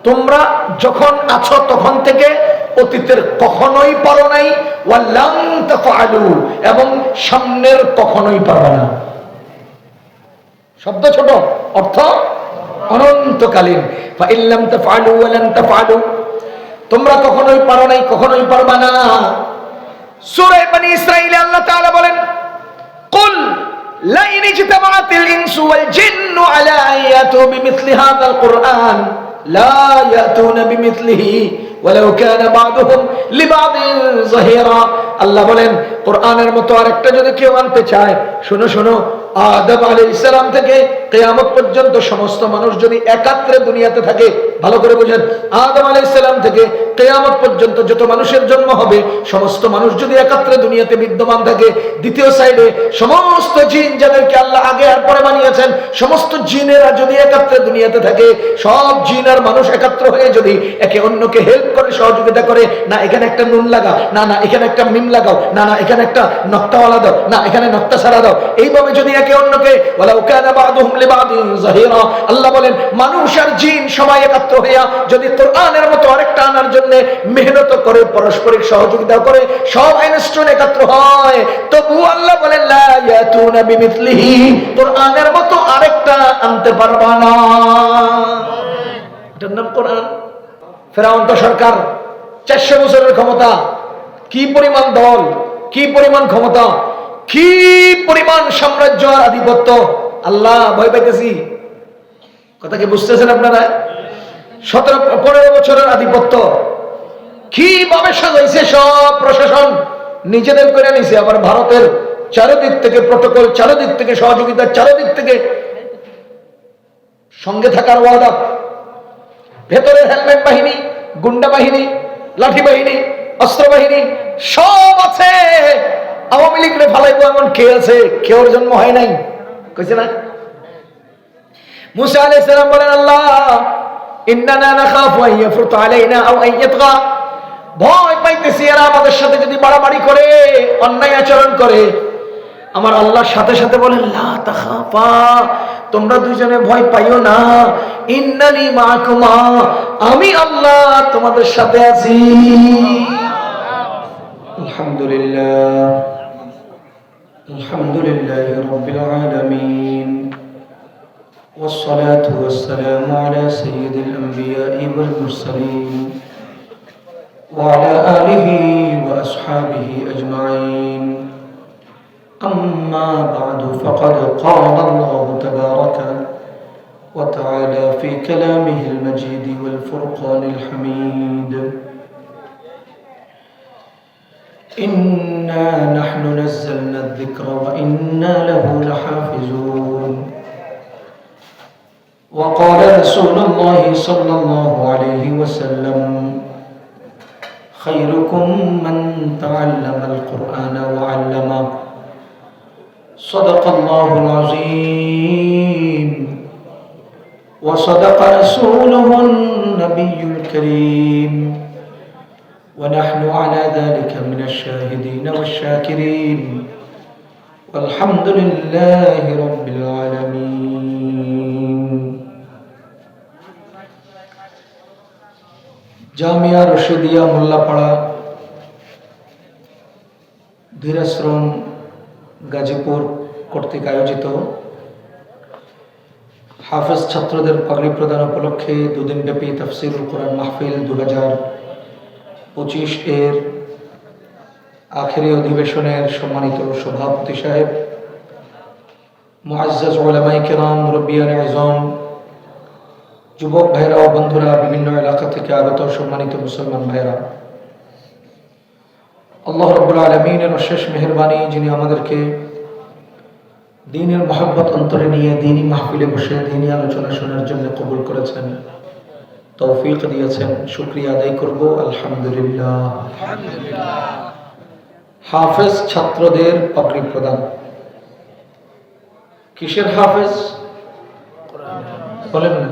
তোমরা যখন আছো তখন থেকে অতীতের কখনোই পারো নাই, ওয়ালান তাফআলু, এবং সামনের কখনোই পারবে না। শব্দ ছোট, অর্থ অনন্তকালীন। ফাইন লাম তাফআলু ওয়ালান তাফআলু, তোমরা কখনোই পারো নাই, কখনোই পারবা না। সূরা বনী ইসরাঈলে আল্লাহ তাআলা বলেন, কুল লা ইন ইজতামাআতিল ইনসু ওয়াল জিন্নু আলা আন ইয়াতু বিমিসলি হাযাল কুরআন লা ইয়াতুনা বিমিসলিহি ওয়ালাউ কানা বা'দুহুম লিবা'দিন যাহিরা। আল্লাহ বলেন, কোরআনের মতো আরেকটা যদি কেউ আনতে চায়, শোনো শোনো, আদম আলাইহিস সালাম থেকে কিয়ামত পর্যন্ত সমস্ত মানুষ যদি একাত্রে দুনিয়াতে থাকে, ভালো করে বুঝেন, আদম আলাইহিস সালাম থেকে কিয়ামত পর্যন্ত যত মানুষের জন্ম হবে, সমস্ত মানুষ যদি একাত্রে দুনিয়াতে বিদ্যমান থাকে, দ্বিতীয় সাইডে সমস্ত জিন যাদেরকে আল্লাহ আগে আর পরে বানিয়েছেন, সমস্ত জিনেরা যদি একাত্রে দুনিয়াতে থাকে, সব জিন আর মানুষ একাত্র হয়ে যদি একে অন্যকে হেল্প করে, সহযোগিতা করে, না এখানে একটা নুন লাগা, না না এখানে একটা মিম লাগাও, না না এখানে একটা নক্তাওয়ালা দাও, না এখানে নক্তা ছাড়া দাও, এইভাবে যদি একে অন্যকে, ওয়ালাউ কানা বা'দুহুম লিবা'দিন যাহিরা, আল্লাহ বলেন মানুষ আর জিন সবাই একাত্র হইয়া যদি কোরআনের মতো আরেকটা আনার জন্য মেহনত করে, পারস্পরিক সহযোগিতা করে, সব আইনস্টোন একাত্র হয়, তবু আল্লাহ বলেন লা ইয়াতুনা বিমিসলিহি, কোরআনের মতো আরেকটা আনতে পারবা না। এটার নাম কোরআন। ফেরাউন তো সরকার, 400 বছরের ক্ষমতা, কি পরিমাণ দল, কি পরিমাণ ক্ষমতা, কি পরিমাণ সাম্রাজ্য আর আধিপত্য। আল্লাহ ভয় পাইতেছি, কথা কি বুঝতেছেন আপনারা? 17-15 বছরের আধিপত্য, কিভাবে সাজাইছে সব প্রশাসন নিজেদের করে নিছে। আবার ভারতের চারিদিক থেকে প্রটোকল, চারিদিক থেকে সহযোগিতা, চারিদিক থেকে সঙ্গে থাকার ওয়াদা, ভেতরের হেলমেট বাহিনী, গুন্ডা বাহিনী, লাঠি বাহিনী, অস্ত্র বাহিনী সব আছে। আওয়ামী লীগরে ফালাইবো এমন কে আছে? কেউর জন্ম হয় নাই, কইছে না? মুসা আলাইহিস সালাম বলেন, আল্লাহ ইন্নানা নাখাফু আন ইয়াফরুতা আলাইনা আও আন ইয়াতগা, ভয় পাইতেছি এরা আমাদের সাথে যদি বাড়াবাড়ি করে, অন্যায় আচরণ করে। আমার আল্লাহর সাথে সাথে বলেন, লা তাখাফা, তোমরা দুইজনে ভয় পাইও না, ইন্নানি মাআকুমা, আমি আল্লাহ তোমাদের সাথে আছি। আলহামদুলিল্লাহ, আলহামদুলিল্লাহি রাব্বিল আলামিন, والصلاة والسلام على سيد الأنبياء والمرسلين وعلى آله وأصحابه أجمعين. أما بعد، فقد قال الله تبارك وتعالى في كلامه المجيد والفرقان الحميد: إنا نحن نزلنا الذكر وإنا له لحافظون. وقال رسول الله صلى الله عليه وسلم: خيركم من تعلم القرآن وعلمه. صدق الله العظيم وصدق رسوله النبي الكريم، ونحن على ذلك من الشاهدين والشاكرين، والحمد لله رب العالمين. জামিয়া রশিদিয়া মোল্লাপাড়া, ধীরাশ্রম, গাজীপুর কর্তৃক আয়োজিত হাফেজ ছাত্রদের পাগড়ি প্রদান উপলক্ষে দুদিনব্যাপী তাফসীরুল কোরআন মাহফিল 2025 এর আখেরি অধিবেশনের সম্মানিত সভাপতি সাহেব, মুআজ্জাজ উলামায়ে কেরাম, মুরব্বিয়ানে আযম, যুবক ভাইরা ও বন্ধুরা, বিভিন্ন এলাকা থেকে আগত সম্মানিত মুসলমান ভাইরা, আল্লাহ রাব্বুল আলামিনের অশেষ মেহেরবানি, যিনি আমাদেরকে দ্বীনের মহব্বত অন্তরে নিয়ে দ্বীনি মাহফিলে বসে দ্বীনি আলোচনা শোনার জন্য কবুল করেছেন, তৌফিক দিয়েছেন, শুকরিয়া আদায় করব আলহামদুলিল্লাহ। হাফেজ ছাত্রদের পাগড়ি প্রদান, কিসের হাফেজ বলেন না?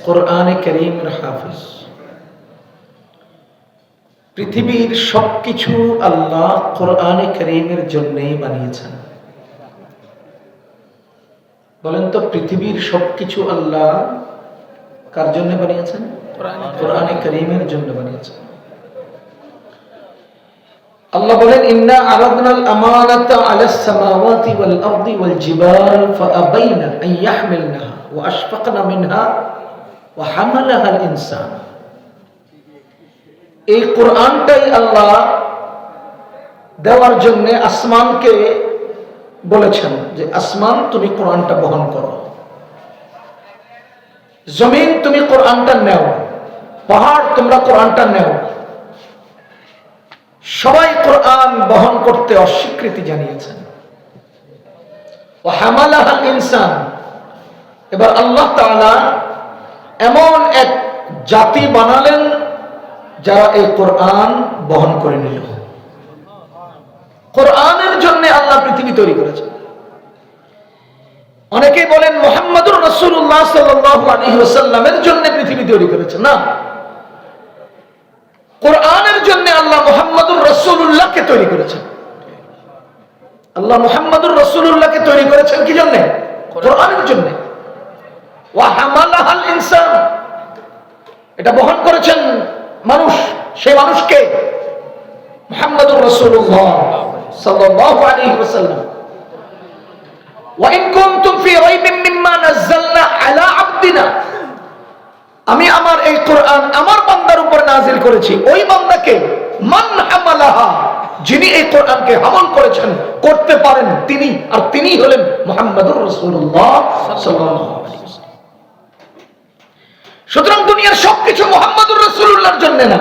কোরআনে কারীমের হাফেজ। পৃথিবীর সবকিছু আল্লাহ কোরআনে কারীমের জন্যই বানিয়েছেন। বলেন তো, পৃথিবীর সবকিছু আল্লাহ কার জন্য বানিয়েছেন? কোরআনে কারীমের জন্য বানিয়েছেন। আল্লাহ বলেন, ইন্না আরাদনাল আমানাতা আলাস সামাওয়াতি ওয়াল আরদি ওয়াল জিবাল ফাআবাইনা আন ইয়াহমিলনাহা ওয়া আশফাকনা মিনহা ওয়া হামালাহাল ইনসান। এই কোরআনটাই আল্লাহ দেওয়ার জন্য আসমানকে বলেছেন যে আসমান তুমি কোরআনটা বহন করো, জমিন তুমি কোরআনটা নেও, পাহাড় তোমরা কোরআনটা নেও। সবাই কোরআন বহন করতে অস্বীকৃতি জানিয়েছেন। ওয়া হামালাহাল ইনসান। এবার আল্লাহ তাআলা এমন এক জাতি বানালেন যারা এই কোরআন বহন করে নিল। কোরআনের জন্য আল্লাহ পৃথিবী তৈরি করেছেন। অনেকেই বলেন মুহাম্মদুর রাসূলুল্লাহ সাল্লাল্লাহু আলাইহি ওয়াসাল্লামের জন্য পৃথিবী তৈরি করেছেন। না, কোরআনের জন্য আল্লাহ মুহাম্মদুর রাসূলুল্লাহকে তৈরি করেছেন। আল্লাহ মুহাম্মদুর রাসূলুল্লাহকে তৈরি করেছেন কি জন্য? কোরআনের জন্য। ওয়া হামালাহাল ইনসান। এটা বহন করেছেন মানুষ। সেই মানুষকে মুহাম্মদুর রাসূলুল্লাহ সাল্লাল্লাহু আলাইহি ওয়াসাল্লাম। ওয়া ইন কুনতুম ফি রাইবিন মিম্মা নাযালনা আলা আবদিনা। আমি আমার এই কোরআন আমার বান্দার উপর নাজিল করেছি। ওই বান্দাকে মান হামালাহা, যিনি এই কোরআনকে আমল করেছেন, করতে পারেন তিনি, আর তিনি হলেন মুহাম্মদুর রাসূলুল্লাহ সাল্লাল্লাহু আলাইহি ওয়াসাল্লাম। সুতরাং দুনিয়ার সবকিছু মুহাম্মদুর রাসূলুল্লাহর জন্য না,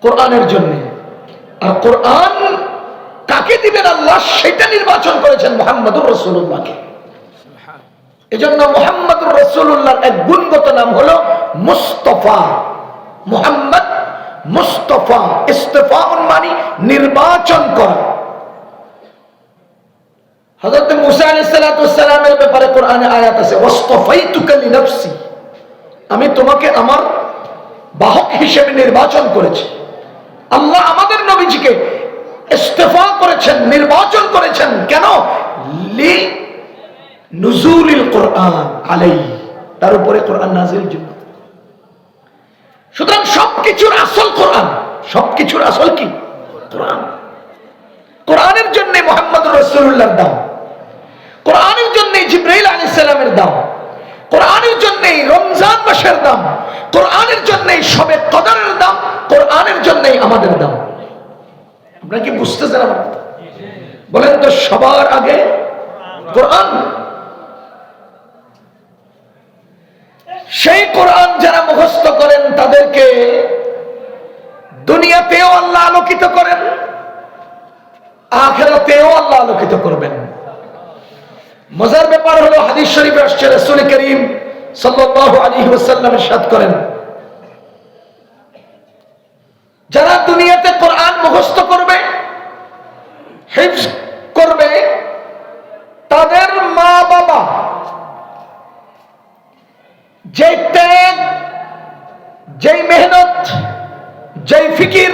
কোরআনের জন্য। আর কোরআন কাকে দিবেন আল্লাহ সেটা নির্বাচন করেছেন মুহাম্মদুর রাসূলুল্লাহকে। এজন্য মুহাম্মদুর রাসূলুল্লাহর এক গুণগত নাম হলো মুস্তাফা। মুহাম্মদ মুস্তাফা। ইস্তিফাউন মানে নির্বাচন করা। হযরত মুসা আলাইহিস সালাতু ওয়াস সালামের ব্যাপারে কোরআনে আয়াত আছে, ওয়াসতাফাইতুকা লিনাফসি। আমি তোমাকে আমার বাহক হিসেবে নির্বাচন করেছি। আল্লাহ আমাদের নবীজিকে ইস্তিফা করেছেন, নির্বাচন করেছেন। কেন? লি নুজুলিল কোরআন আলাইহি, তার উপরে কোরআন নাযিলের জন্য। সুতরাং সবকিছুর আসল কোরআন। সবকিছুর আসল কি? কোরআন। কোরআনের জন্য মুহাম্মদুর রাসূলুল্লাহর দাম, কোরআনের জন্য জিবরাইল আলাইহিস সালামের দাম, কোরআনের জন্য রমজান মাসের দাম, কোরআনের জন্য শবে কদরের দাম, কোরআনের জন্য আমাদের দাম। আপনারা কি বুঝতেছেন আমার কথা? বলেন তো, সবার আগে কোরআন। সেই কোরআন যারা মুখস্থ করেন তাদেরকে দুনিয়াতেও আল্লাহ আলোকিত করেন, আখিরাতেও আল্লাহ আলোকিত করবেন। মজার ব্যাপার হলো, হাদিস শরীফে আসছে, রাসূল করিম সাল্লাল্লাহু আলাইহি ওয়াসাল্লাম ইরশাদ করেন, যারা দুনিয়াতে কোরআন মুখস্থ করবে, হিফজ করবে, তাদের মা বাবা যে ত্যাগ, যেই মেহনত, যেই ফিকির,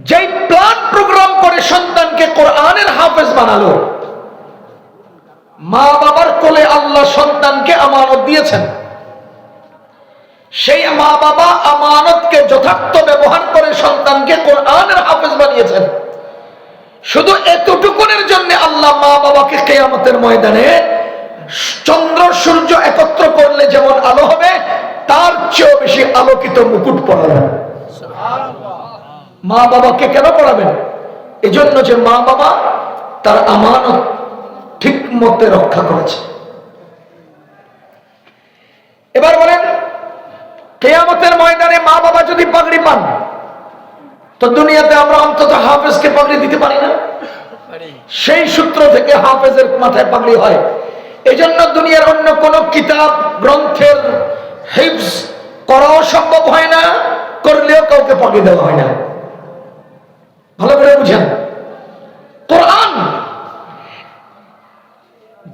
যেই প্ল্যান প্রোগ্রাম করে সন্তানকে কোরআনের হাফেজ বানালো, মা বাবার কোলে আল্লাহ সন্তানকে আমানত দিয়েছেন। সেই মা বাবা আমানতকে যথার্থ ব্যবহার করে সন্তানকে কোরআনের হাফেজ বানিয়েছেন। শুধু এতটুকুনের জন্য আল্লাহ মা বাবাকে কিয়ামতের ময়দানে চন্দ্র সূর্য একত্র করলে যেমন আলো হবে, তার চেয়েও বেশি আলোকিত মুকুট পরাবেন। মা বাবাকে কেন পড়াবেন? এজন্য যে মা বাবা তার আমানত ঠিক মতে রক্ষা করেছে। এবার বলেন, কিয়ামতের ময়দানে মা বাবা যদি পাগড়ি পান, তো দুনিয়াতে আমরা অন্তত হাফেজকে পাগড়ি দিতে পারি না? সেই সূত্র থেকে হাফেজের মাথায় পাগড়ি হয়। এজন্য দুনিয়ার অন্য কোন কিতাব গ্রন্থের হিফজ করাও সম্ভব হয় না, করলেও কাউকে পাগড়ি দেওয়া হয় না। ভালো করে বুঝেন, কোরআন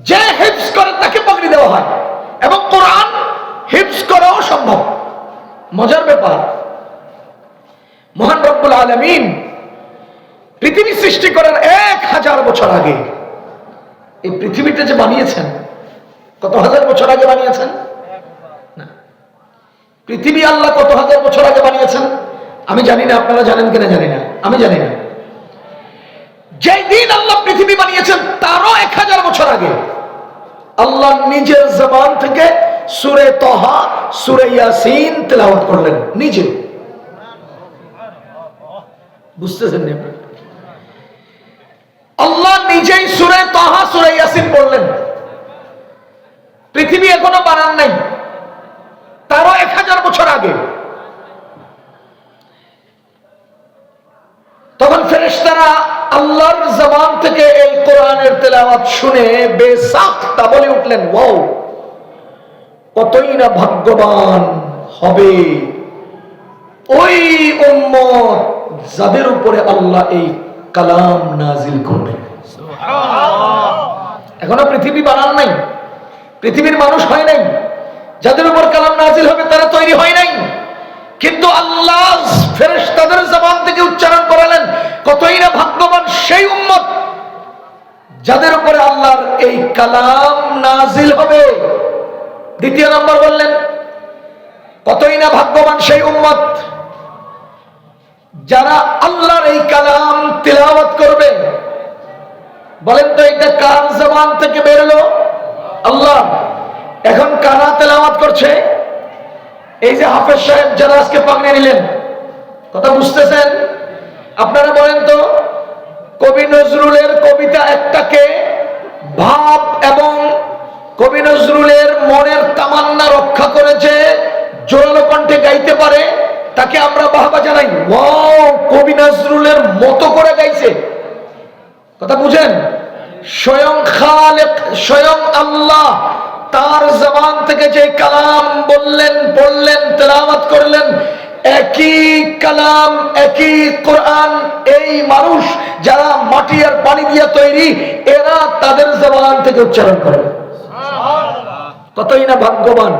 যে হিফজ করে তাকে পাগড়ি দেওয়া হয়, এবং কোরআন হিফজ করাও সম্ভব। মজার ব্যাপার, মহান রব্বুল আলামিন পৃথিবী সৃষ্টি করার 1000 বছর আগে এই পৃথিবীটা যে বানিয়েছেন, কত হাজার বছর আগে বানিয়েছেন? না। পৃথিবী আল্লাহ কত হাজার বছর আগে বানিয়েছেন? আমি জানি না, আপনারা জানেন কিনা জানি না, আমি জানি না। যেই দিন আল্লাহ পৃথিবী বানিয়েছেন তারও 1000 বছর আগে আল্লাহ নিজের জবান থেকে সূরা তাহা, সূরা ইয়াসিন তেলাওয়াত করলেন নিজে। বুঝতেছেন না? আল্লাহ নিজেই সূরা তাহা, সূরা ইয়াসিন পড়লেন। পৃথিবী এখনো বানান নাই, তারও 1000 বছর আগে। তখন ফেরেশতারা আল্লাহর জবান থেকে এই কোরআনের তেলাওয়াত শুনে বেসাখতা বলে উঠলেন, ওয়াও, কতই না ভাগ্যবান হবে ওই উম্মত যাদের উপরে আল্লাহ এই কালাম নাজিল করবেন। এখনো পৃথিবী বানান নাই, পৃথিবীর মানুষ হয় নাই, যাদের উপর কালাম নাজিল হবে তারা তৈরি হয় নাই। কিন্তু আল্লাহ ফেরেশতাদের জবান থেকে উচ্চারণ করালেন, কতই না ভাগ্যবান সেই উম্মত যাদের উপরে আল্লাহর এই কালাম নাজিল হবে। দ্বিতীয় নম্বর বললেন, কতই না ভাগ্যবান সেই উম্মত যারা আল্লাহর এই কালাম তিলাওয়াত করবে। বলেন তো এটা কার জবান থেকে বেরোলো? আল্লাহ। এখন কারা তেলাওয়াত করছে? এই যে হাফেজ সাহেব যারা আজকে পাগড়ি নিলেন, কথা বুঝতেছেন? আপনারা বলেন তো, কবি নজরুলের কবিতা একটাকে ভাব এবং কবি নজরুলের মনের তামান্না রক্ষা করেছে, জোরালো কণ্ঠে গাইতে পারে, তাকে আমরা বাহবা জানাই, ওয়াও, কবি নজরুলের মতো করে গাইছে। কথা বুঝেন? স্বয়ং খালেক, স্বয়ং আল্লাহ তার জবান থেকে যে কালাম বললেন, পড়লেন, তেলাওয়াত করলেন, একই কালাম, একই কোরআন এই মানুষ যারা মাটি আর পানি দিয়ে তৈরি, এরা তাদের জবান থেকে উচ্চারণ করে। কতই না ভাগ্যবান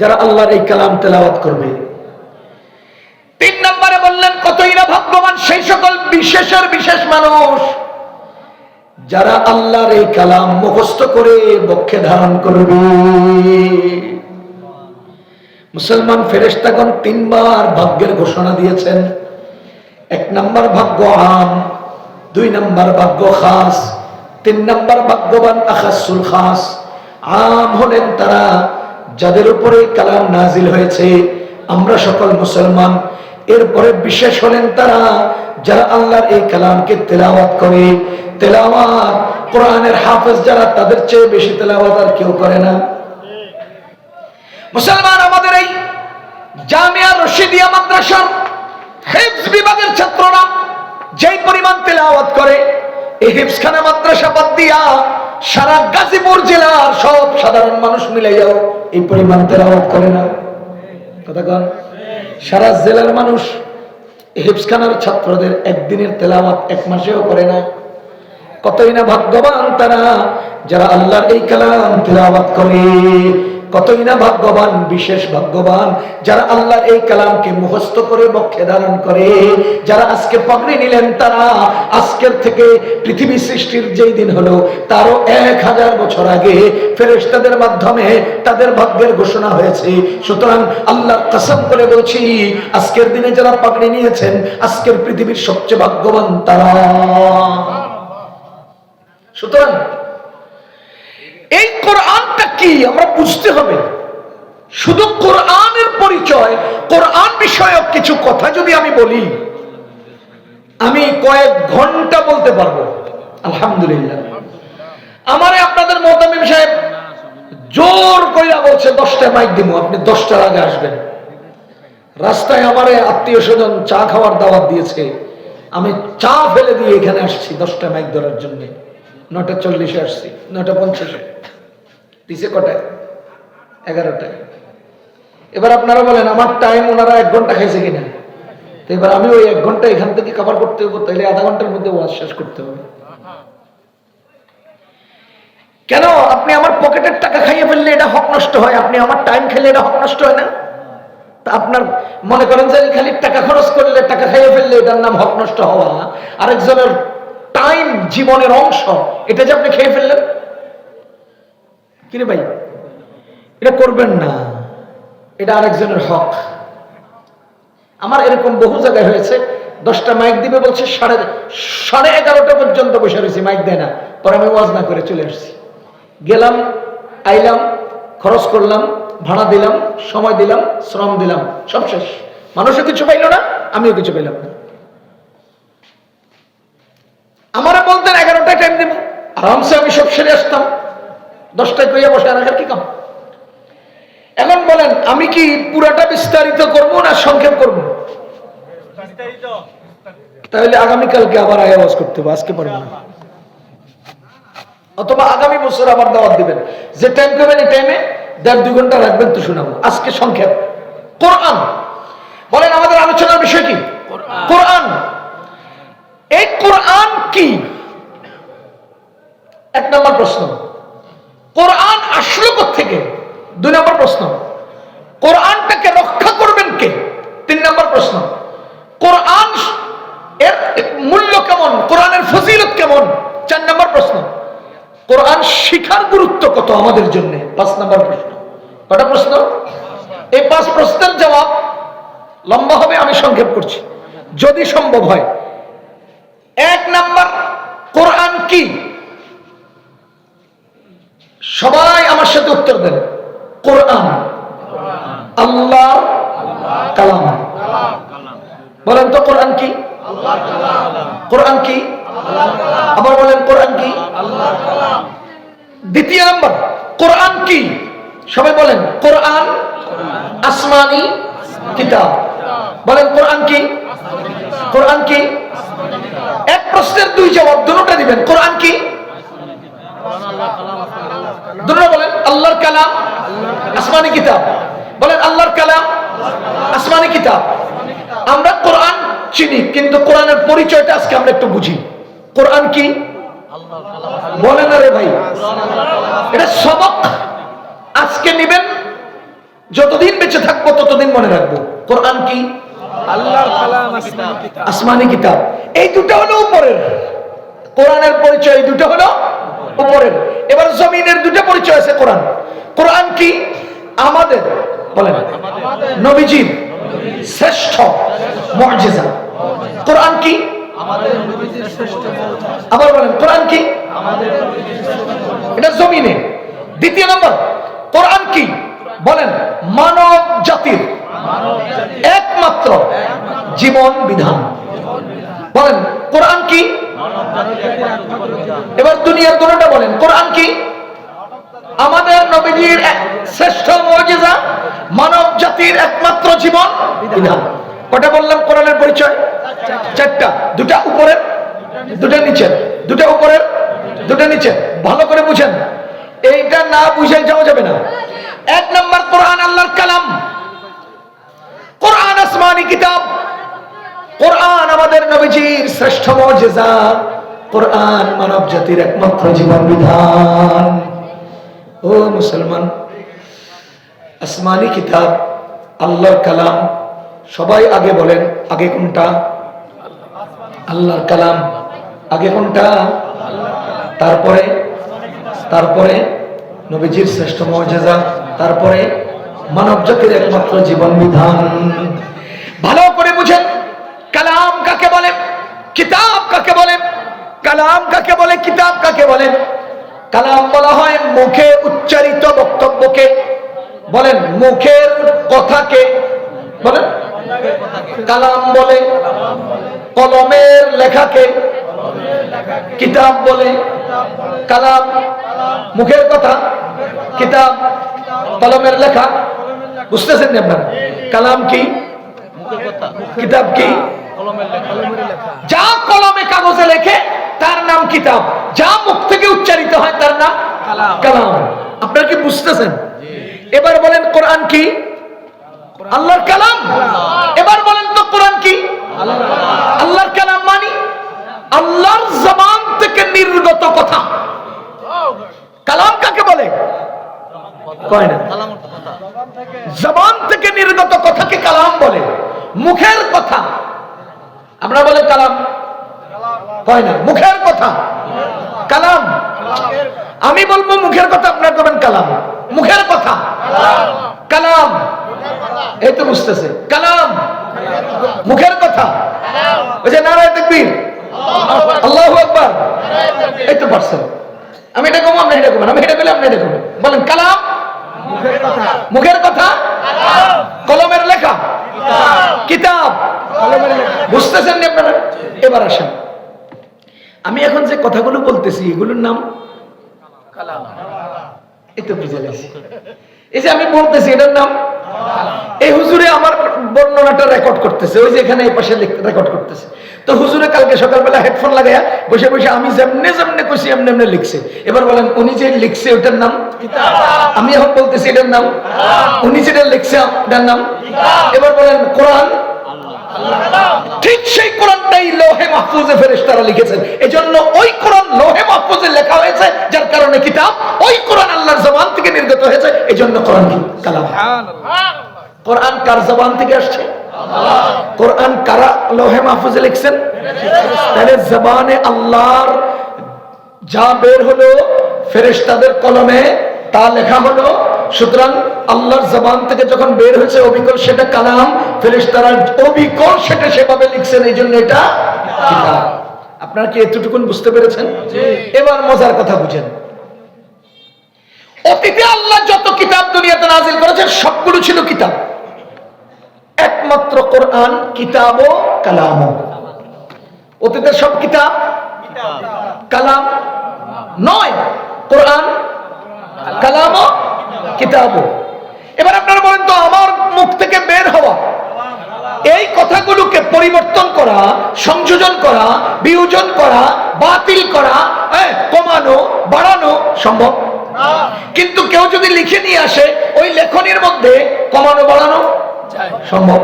যারা আল্লাহর এই কালাম তেলাওয়াত করবে। 3 নম্বরে বললেন, কতই না ভাগ্যবান সেই সকল বিশেষের বিশেষ মানুষ যারা আল্লাহর এই কালাম মুখস্থ করে বক্ষে ধারণ করবে। মুসলমান ফেরেশতাগণ 3 বার ভাগ্যের ঘোষণা দিয়েছেন। 1 নম্বর ভাগ্য আম, 2 নম্বর ভাগ্য খাস, 3 নম্বর ভাগ্যবান আখাসুল খাস। আম হলেন তারা যাদের উপরে কালাম নাজিল হয়েছে, আমরা সকল মুসলমান। এরপরে বিশেষ হলেন তারা যারা আল্লাহর এই কালামকে তেলাওয়াত করে। তেলাওয়াত কোরআনের হাফেজ যারা, তাদের চেয়ে বেশি তেলাওয়াত আর কেউ করে না। মুসলমান, আমাদের এই জামিয়া রশিদিয়া মাদ্রাসার হিফজ বিভাগের ছাত্ররা যেই পরিমাণ তেলাওয়াত করে, এই হিফজখানা মাদ্রাসা বাদ দিয়া সারা গাজীপুর জেলার সব সাধারণ মানুষ মিলাইয়াও এই পরিমাণ তেলাওয়াত করে না। কথা কন? সারা জেলার মানুষ হিফজখানার ছাত্রদের একদিনের তেলাওয়াত 1 মাসেও করে না। কতই না ভাগ্যবান তারা যারা আল্লাহর এই কালাম তেলাওয়াত করে। কতই না ভাগ্যবান, বিশেষ ভাগ্যবান যারা আল্লাহর এই কালামকে মুখস্থ করে বক্ষে ধারণ করে। যারা আজকে পাগড়ি নিলেন, তারা আজকের থেকে পৃথিবী সৃষ্টির যেই দিন হলো তারও 1000 বছর আগে ফেরেশতাদের মাধ্যমে তাদের ভাগ্যের ঘোষণা হয়েছে। সুতরাং আল্লাহর কসম করে বলছি, আজকের দিনে যারা পাগড়ি নিয়েছেন, আজকের পৃথিবীর সবচেয়ে ভাগ্যবান তারা। সুতরাং এই কোরআনটা কি আমরা বুঝতে হবে। শুধু কোরআনের পরিচয়, কোরআন বিষয়ক কিছু কথা যদি আমি বলি, আমি কয়েক ঘন্টা বলতে পারবো। আলহামদুলিল্লাহ, আমারে আপনাদের মোহতামিম সাহেব জোর কইরা বলছে 10টায় মাইক দিব, আপনি 10টার আগে আসবেন। রাস্তায় আমারে আত্মীয় স্বজন চা খাওয়ার দাওয়াত দিয়েছে, আমি চা ফেলে দিয়ে এখানে আসছি 10টায় মাইক ধরার জন্য। 9:40 আসছি, 9:50 দিছে কটায়? 11টায়। এবার আপনারা বলেন আমার টাইম ওনারা 1 ঘন্টা খাইছে কিনা। তো এবার আমি ওই 1 ঘন্টা এখান থেকে কভার করতে হবে, তাহলে আধা ঘন্টার মধ্যে ওয়াজ শেষ করতে হবে। কেন? আপনি আমার পকেটের টাকা খাইয়ে ফেললে এটা হক নষ্ট হয়, আপনি আমার টাইম খেলে এটা হক নষ্ট হয় না? তা আপনার মনে করেন যে খালি টাকা খরচ করলে, টাকা খাইয়ে ফেললে এটার নাম হক নষ্ট হওয়া। আরেকজনের টাইম জীবনের অংশ, এটা যে আপনি খেয়ে ফেললেন, কিরে ভাই এটা করবেন না, এটা আরেকজনের হক। আমার এরকম বহু জায়গায় হয়েছে, 10টা মাইক দিবে বলছে, 11:30 পর্যন্ত বসে রয়েছি, মাইক দেয় না। পরে আমি ওয়াজ না করে চলে আসছি। গেলাম, আইলাম, খরচ করলাম, ভাড়া দিলাম, সময় দিলাম, শ্রম দিলাম, সব শেষ। মানুষও কিছু পাইল না, আমিও কিছু পাইলাম না। আমারা বলতেন 11টায় টাইম দিব, আরামসে আমি সব সেরে আসতাম। 10টায় কইয়া বসে রাখার কি কাম? এখন বলেন আমি কি পুরাটা বিস্তারিত করব না সংক্ষেপ করব? তাহলে আগামীকালকে আবার আওয়াজ করতে হবে, আজকে পারবো না। অথবা আগামী বছর আবার দাওয়াত দিবেন, যে টাইম করবেন এই টাইমে 1.5-2 ঘন্টা রাখবেন, তো শোনাবো। আজকে সংক্ষেপ। কোরআন বলেন আমাদের আলোচনার বিষয় কি? কোরআন। এই কোরআন কি? 1 নম্বর প্রশ্ন, কোরআন আসলো কোত্থেকে? 2 নম্বর প্রশ্ন, কোরআনটাকে রক্ষা করবেন কে? 3 নম্বর প্রশ্ন, কোরআন এর মূল্য কেমন, কোরআনের ফজিলত কেমন? 4 নম্বর প্রশ্ন, কোরআন শিখার গুরুত্ব কত আমাদের জন্য? 5 নম্বর প্রশ্ন। কটা প্রশ্ন? এই 5 প্রশ্নের জবাব লম্বা হবে, আমি সংক্ষেপ করছি যদি সম্ভব হয়। 1 নম্বর, কোরআন কি? সবাই আমার সাথে উত্তর দেন। কোরআন আল্লাহর কালাম। বলেন তো কোরআন কি? কোরআন কি? আবার বলেন কোরআন কি? 2 নম্বর, কোরআন কি? সবাই বলেন কোরআন আসমানি কিতাব। বলেন কোরআন কি? কোরআন কি? এক প্রশ্নের 2 জবাব, দুটোটা দিবেন। কোরআন কি? দুটো বলেন। আল্লাহর কালাম, আসমানি কিতাব। বলেন আল্লাহর কালাম, আসমানি কিতাব। আমরা কোরআন চিনি, কিন্তু কোরআনের পরিচয়টা আজকে আমরা একটু বুঝি। কোরআন কি? বলেন না রে ভাই, এটা সবক আজকে নিবেন, যতদিন বেঁচে থাকবো ততদিন মনে রাখবো। কোরআন কি? আল্লাহর কালাম, আসমানি কিতাব। এই দুটো হলো উপরের, কোরআনের পরিচয় এই দুটো হলো উপরের। এবার জমিনের 2টা পরিচয় আছে কোরআন। কোরআন কি? আমাদের, বলেন, নবীজির শ্রেষ্ঠ মুজিজা। কোরআন কি? আবার বলেন কোরআন কি? এটা জমিনে। 2 নম্বর, কোরআন কি? বলেন মানব জাতির একমাত্র জীবন বিধান। বলেন কোরআন কি? এবার দুনিয়ার দুটোটা বলেন। কোরআন কি? আমাদের নবীজির শ্রেষ্ঠ মুজিজা, মানব জাতির একমাত্র জীবন বিধান। কটা বললাম কোরআনের পরিচয়? 4টা। 2টা উপরের, 2টা নিচের। 2টা উপরের, 2টা নিচের। ভালো করে বুঝেন, এইটা না বুঝাই যাওয়া যাবে না। 1 নম্বর, কোরআন আল্লাহর কালাম, কোরআন আসমানি কিতাব। কোরআন আমাদের নবীজির শ্রেষ্ঠ মুজিজা, কোরআন মানব জাতির একমাত্র জীবন বিধান। ও মুসলমান, আসমানি কিতাব, আল্লাহর কালাম। সবাই আগে বলেন, আগে কোনটা? আল্লাহর কালাম। আগে কোনটা? তারপরে তারপরে নবীজির শ্রেষ্ঠ মুজিজা, তারপরে মানব জাতির একমাত্র জীবন বিধান। ভালো করে বুঝেন, কালাম কাকে বলে, কিতাব কাকে বলে? কালাম কাকে বলে, কিতাব কাকে বলে? কালাম বলা হয় মুখে উচ্চারিত বক্তব্যকে। বলেন মুখের কথাকে বলেন কালাম বলে। কলমের লেখাকে কিতাব বলে। কালাম মুখের কথা, কিতাব কলমের লেখা। বুঝতেছেন না আপনারা? কালাম কি? কিতাব কি? যা কলমে কাগজে লেখে তার নাম কিতাব, যা মুখ থেকে উচ্চারিত হয় তার নাম কালাম। আপনারা কি বুঝতেছেন? এবার বলেন কোরআন কি? আল্লাহর কালাম। এবার বলেন তো কোরআন কি? আল্লাহর কালাম মানে আল্লাহর জবান থেকে নির্গত কথা। কালাম কাকে বলে? কয় না, জবান থেকে নির্গত কথাকে কালাম বলে। মুখের কথা আমরা বলে কালাম, কয় না, মুখের কথা কালাম। আমি বলবো মুখের কথা, আপনার করবেন কালাম। মুখের কথা কালাম, এই তো বুঝতেছে কালাম মুখের কথা। ওই যে নারায়ে তাকবীর, আল্লাহু আকবার, এই তো পারছেন। আমি এটা কম, আপনি এটা করবেন, আমি এটা করলে আপনি এটা করবেন। বলেন কালাম মুখের কথা, কলমের লেখা কিতাব। বুঝতেছেন না আপনারা? এবার আসেন, আমি এখন যে কথাগুলো বলতেছি এগুলোর নাম কালাম। এই তো বুঝে গেছি। এই যে আমি বলতেছি এটার নাম, এই হুজুরে আমার বর্ণনাটা রেকর্ড করতেছে, ওই যে এখানে এই পাশে রেকর্ড করতেছে। তো হুজুরে কালকে সকালবেলা হেডফোন লাগাইয়া বসে বসে আমি যেমনে যেমনে কইছি এমনি এমনি লিখছে। এবার বলেন উনি যে লিখছে ওটার নাম কিতাব, আমি এখন বলতেছি এটার নাম, উনি যেটা লিখছে এটার নাম। এবার বলেন কোরআন, ঠিক সেই কোরআনটাই লোহে মাহফুজে ফেরেশতারা লিখেছেন। এজন্য ওই কোরআন লোহে মাহফুজে লেখা হয়েছে, যার কারণে কিতাব। ওই কোরআন আল্লাহর জবান থেকে নির্গত হয়েছে, এজন্য কোরআন কি কালাম। কোরআন কার জবান থেকে আসছে? কোরআন কারা লোহে মাহফুজে লিখছেন? তাহলে জবানে আল্লাহর যা বের হলো ফেরেশতাদের কলমে তা লেখা হলো। সুতরাং আল্লাহর জবান থেকে যখন বের হয়েছে অবিকল সেটা কালাম, ফেরেশতারা অবিকল সেটা সেভাবে লিখছেন, এই জন্য এটা কিতাব। আপনারা কি এতটুকুন বুঝতে পেরেছেন? এবার মজার কথা বুঝেন। অতীতে আল্লাহ যত কিতাব দুনিয়াতে নাজিল করেছেন সবগুলো ছিল কিতাব, একমাত্র কোরআন কিতাব ও কালাম। অতীতে সব কিতাব কালাম নয়, কোরআন কালাম ও কিতাব। এবার আপনারা বলেন তো, আমার মুখ থেকে বের হওয়া এই কথাগুলোকে পরিবর্তন করা, সংযোজন করা, বিয়োজন করা, বাতিল করা, কমানো বাড়ানো সম্ভব? কিন্তু কেউ যদি লিখে নিয়ে আসে ওই লেখনির মধ্যে কমানো বাড়ানো সম্ভব?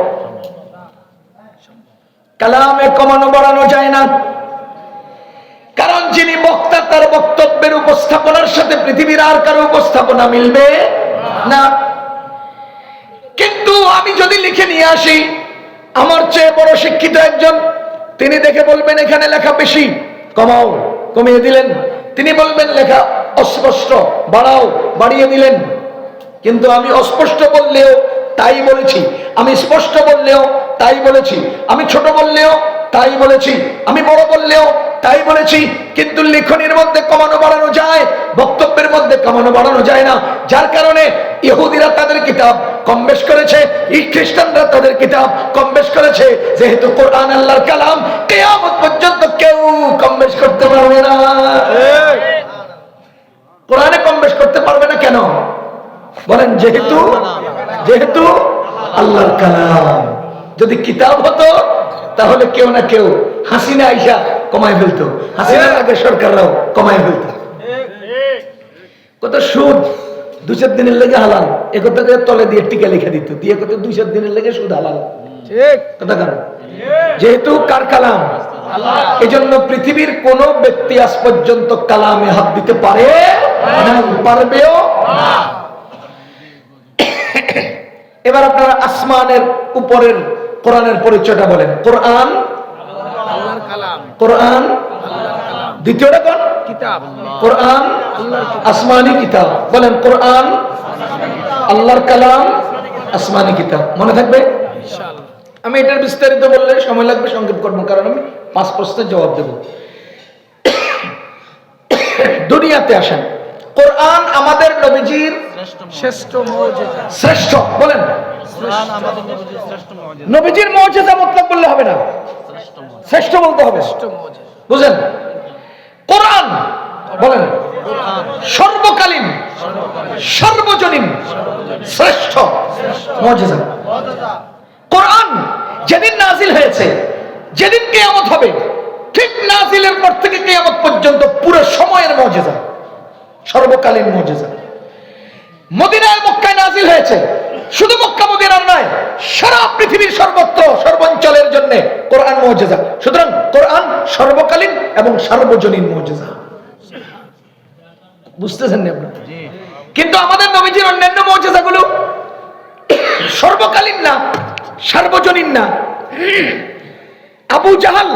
কালামে কমানো বাড়ানো যায় না, কারণ যিনি বক্তা তার বক্তব্যের উপস্থাপনার সাথে পৃথিবীর আর কারো উপস্থাপনা মিলবে না। কিন্তু আমি যদি লিখে নিয়ে আসি, আমার চেয়ে বড় শিক্ষিত একজন, তিনি দেখে বলবেন এখানে লেখা বেশি, কমাও, কমিয়ে দিলেন। তিনি বলবেন লেখা অস্পষ্ট, বাড়াও, বাড়িয়ে দিলেন। কিন্তু আমি অস্পষ্ট বললেও তাই বলেছি, আমি স্পষ্ট বললেও তাই বলেছি, আমি ছোট বললেও তাই বলেছি, আমি বড় বললেও তাই বলেছি। কিন্তু লেখনের মধ্যে কমানো বাড়ানো যায়, বক্তব্যের মধ্যে কমানো বাড়ানো যায় না। যার কারণে ইহুদিরা তাদের কিতাব কম বেশ করেছে, খ্রিস্টানরা তাদের কিতাব কম বেশ করেছে। যেহেতু কোরআন আল্লাহর কালাম, কিয়ামত পর্যন্ত কেউ কম বেশ করতে পারবে না। কোরআনে কম বেশ করতে পারবে না কেন বলেন? যেহেতু আল্লাহর কালাম। যদি কিতাব হতো তাহলে কেউ না কেউ, হাসিনা আইসা কমায় ফেলতো, হাসিনার আগে সরকাররাও কমায় ফেলতো। কত সুদ 2-4 দিনের লেগে হালাল, এ কথা তলে দিয়ে টিকা লিখে দিত, দিয়ে কত 2-4 দিনের লেগে সুদ হালাল। ঠিক কথা কারণ যেহেতু কার কালাম? এই জন্য পৃথিবীর কোন ব্যক্তি আজ পর্যন্ত কালামে হাত দিতে পারে না, পারবেও না। এবার আপনারা আসমানের উপরের কোরআনের পরিচয়টা বলেন। কোরআন আল্লাহর কালাম, কোরআন দ্বিতীয়টা কোন কিতাব? কোরআন আসমানি কিতাব। বলেন কোরআন আল্লাহর কালাম, আসমানি কিতাব। মনে থাকবে ইনশাআল্লাহ। আমি এটার বিস্তারিত বললে সময় লাগবে, সংক্ষেপ করব, কারণ আমি 5 প্রশ্নের জবাব দেব। দুনিয়াতে আসেন, কোরআন আমাদের নবীজির শ্রেষ্ঠ মুজিজা। শ্রেষ্ঠ বলেন, কোরআন আমাদের নবীজির শ্রেষ্ঠ মুজিজা। নবীজির মুজিজা মতলব বললে হবে না, শ্রেষ্ঠ বলতে হবে। বুঝেন? কোরআন বলেন সর্বকালীন, সর্বজনীন, শ্রেষ্ঠ মুজিজা। কোরআন যেদিন নাজিল হয়েছে, যেদিন কিয়ামত হবে, ঠিক নাজিলের পর থেকে কিয়ামত পর্যন্ত পুরো সময়ের মুজিজা, সর্বকালীন মুজিজা। মদিনায় মক্কায় নাজিল হয়েছে, শুধু মক্কা মদিনার নয়, সারা পৃথিবীর সর্বত্র সর্বাঞ্চলের জন্য কোরআন মুজিজা। সুতরাং কোরআন সর্বকালীন এবং সার্বজনীন মুজিজা। বুঝতেছেন না আপনারা? কিন্তু আমাদের নবীজির অন্যান্য মুজিজাগুলো সর্বকালীন না, সার্বজনীন না। আবু জাহাল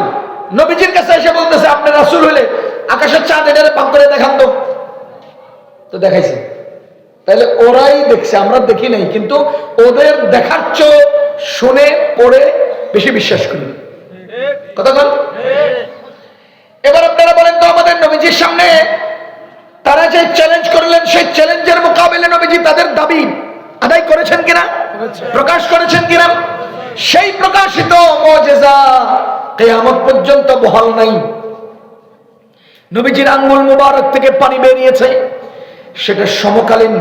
নবীজির কাছে এসে বলতেছে, আপনি রাসূল হলে আকাশের চাঁদ এটারে পাক করে দেখান তো। তো দেখাইছে। তাহলে ওরাই দেখছে, আমরা দেখি নাই, কিন্তু ওদের দেখার চেয়ে শুনে পড়ে বেশি বিশ্বাস করি। কথা বল। এবার আপনারা বলেন তো, আমাদের নবীজির সামনে তারা যে চ্যালেঞ্জ করলেন, সেই চ্যালেঞ্জের মোকাবেলে নবীজি তাদের দাবি আদায় করেছেন কিনা, প্রকাশ করেছেন কিনা? সেই প্রকাশিত মুজিজা কিয়ামত পর্যন্ত বহাল নাই। নবীজির আঙ্গুল মুবারক থেকে পানি বেরিয়েছে, সেটা সমকালীন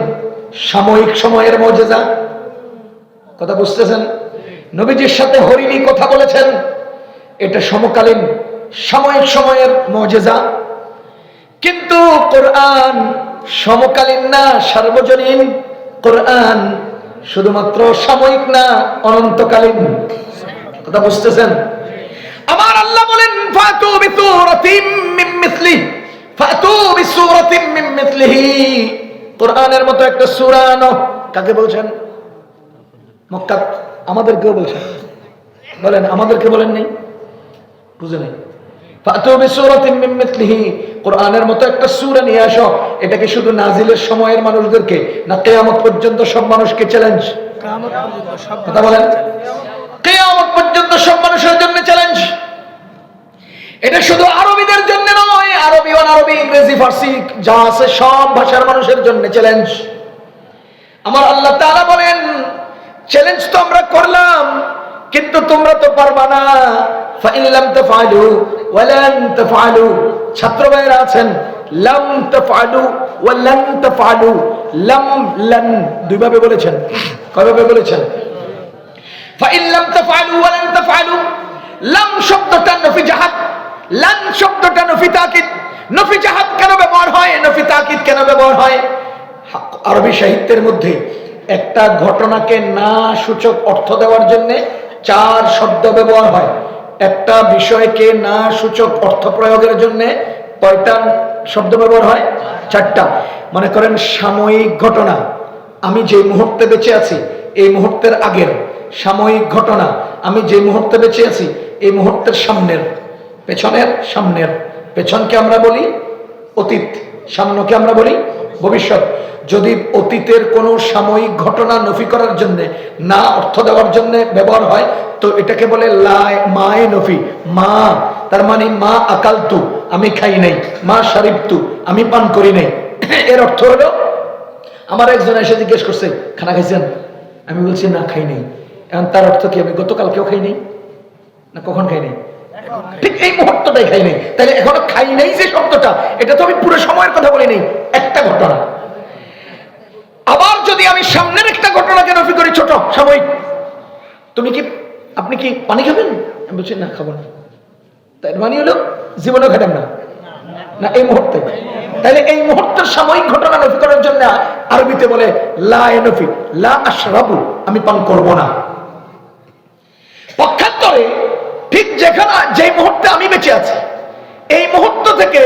সাময়িক সময়ের মুজিজা। কথা বুঝতেছেন? নবীজির সাথে হরিণী কথা বলেছেন, এটা সমকালীন সাময়িক সময়ের মুজিজা। কিন্তু কোরআন সমকালীন না, সার্বজনীন। কোরআন শুধুমাত্র সাময়িক না, অনন্তকালীন। কথা বুঝতেছেন? আমার আল্লাহ বলেন, ফাতু বিসূরাতিম মিন মিসলিহি, ফাতু বিসূরাতিম মিন মিসলিহি। কোরআনের মতো একটা সূরা আনো। কাকে বলছেন? মক্কা আমাদেরকেও বলছেন। বলেন, আমাদেরকে বলেন নাই? বুঝে নাই? ফাতু বিসূরাতিম মিন মিসলিহি, কোরআনের মতো একটা সূরা নিয়ে আসো। এটা কি শুধু নাজিলের সময়ের মানুষদেরকে, না কিয়ামত পর্যন্ত সব মানুষকে চ্যালেঞ্জ? কিয়ামত পর্যন্ত সব। কথা বলেন, কিয়ামত পর্যন্ত সব মানুষের জন্য চ্যালেঞ্জ। এটা শুধু আরবীদের জন্য নয়, আরবি, অনারবি, ইংরেজি, ফার্সি যা আছে সব ভাষার মানুষের জন্য চ্যালেঞ্জ। আমার আল্লাহ তাআলা বলেন, চ্যালেঞ্জ তো আমরা করলাম, কিন্তু তোমরা তো পারবা না। ফাইন লাম তাফআলু ওয়া লান তাফআলু। ছাত্র ভাইরা আছেন, লাম তাফআলু ওয়া লান তাফআলু। লাম লান দুই ভাবে বলেছেন। কয়ভাবে বলেছেন? ফাইন লাম তাফআলু ওয়া লান তাফআলু। লাম শব্দটা নফি জাহাদ, লান শব্দটা নফি তাকিদ। নফি জাহাদ কেন ব্যবহার হয়, নফি তাকিদ কেন ব্যবহার হয়? আরবি সাহিত্যের মধ্যে একটা ঘটনাকে না সূচক অর্থ দেওয়ার জন্য 4 শব্দ ব্যবহার হয়। একটা বিষয়কে না সূচক অর্থ প্রয়োগের জন্য কয়টা শব্দ ব্যবহার হয়? 4টা। মনে করেন সাময়িক ঘটনা, আমি যে মুহূর্তে বেঁচে আছি এই মুহূর্তের আগের। সাময়িক ঘটনা, আমি যে মুহূর্তে বেঁচে আছি এই মুহূর্তের সামনের। পেছনের, সামনের। পেছনকে আমরা বলি অতীত, সামনেকে আমরা বলি ভবিষ্যৎ। যদি অতীতের কোনো সাময়িক ঘটনা নফি করার জন্য, না অর্থ দেওয়ার জন্য ব্যবহার হয়, তো এটাকে বলে মায়ে নফি। মা তার মানে মা আকালতু, আমি খাই নাই। মা শারিবতু, আমি পান করি নাই। এর অর্থ হলো, আমার একজন এসে জিজ্ঞেস করছে, খানা খাইছেন? আমি বলছি না, খাই নাই। এখন তার অর্থ কি, আমি গতকালকেও খাই নাই, না কখন খাই নাই? ঠিক এই মুহূর্তটাই খাই নাই। তাহলে এখনো খাই নাই যে শব্দটা, এটা তো আমি পুরো সময়ের কথা বলি নাই, একটা ঘটনা। আবার যদি আমি সামনের একটা ঘটনাকে নফি করি, ছোট সাময়িক, আপনি কি পানি খাবেন? আমি বলছি না, খাবো না। তাই মানে হলো জীবনে খাবেন না, না এই মুহূর্তে। তাহলে এই মুহূর্তের সাময়িক ঘটনা নফি করার জন্য আরবিতে বলে লা নফি, লা আশরাবু, আমি পান করব না। পক্ষান্তরে ঠিক যেখানে যেই মুহূর্তে আমি বেঁচে আছি, এই মুহূর্ত থেকে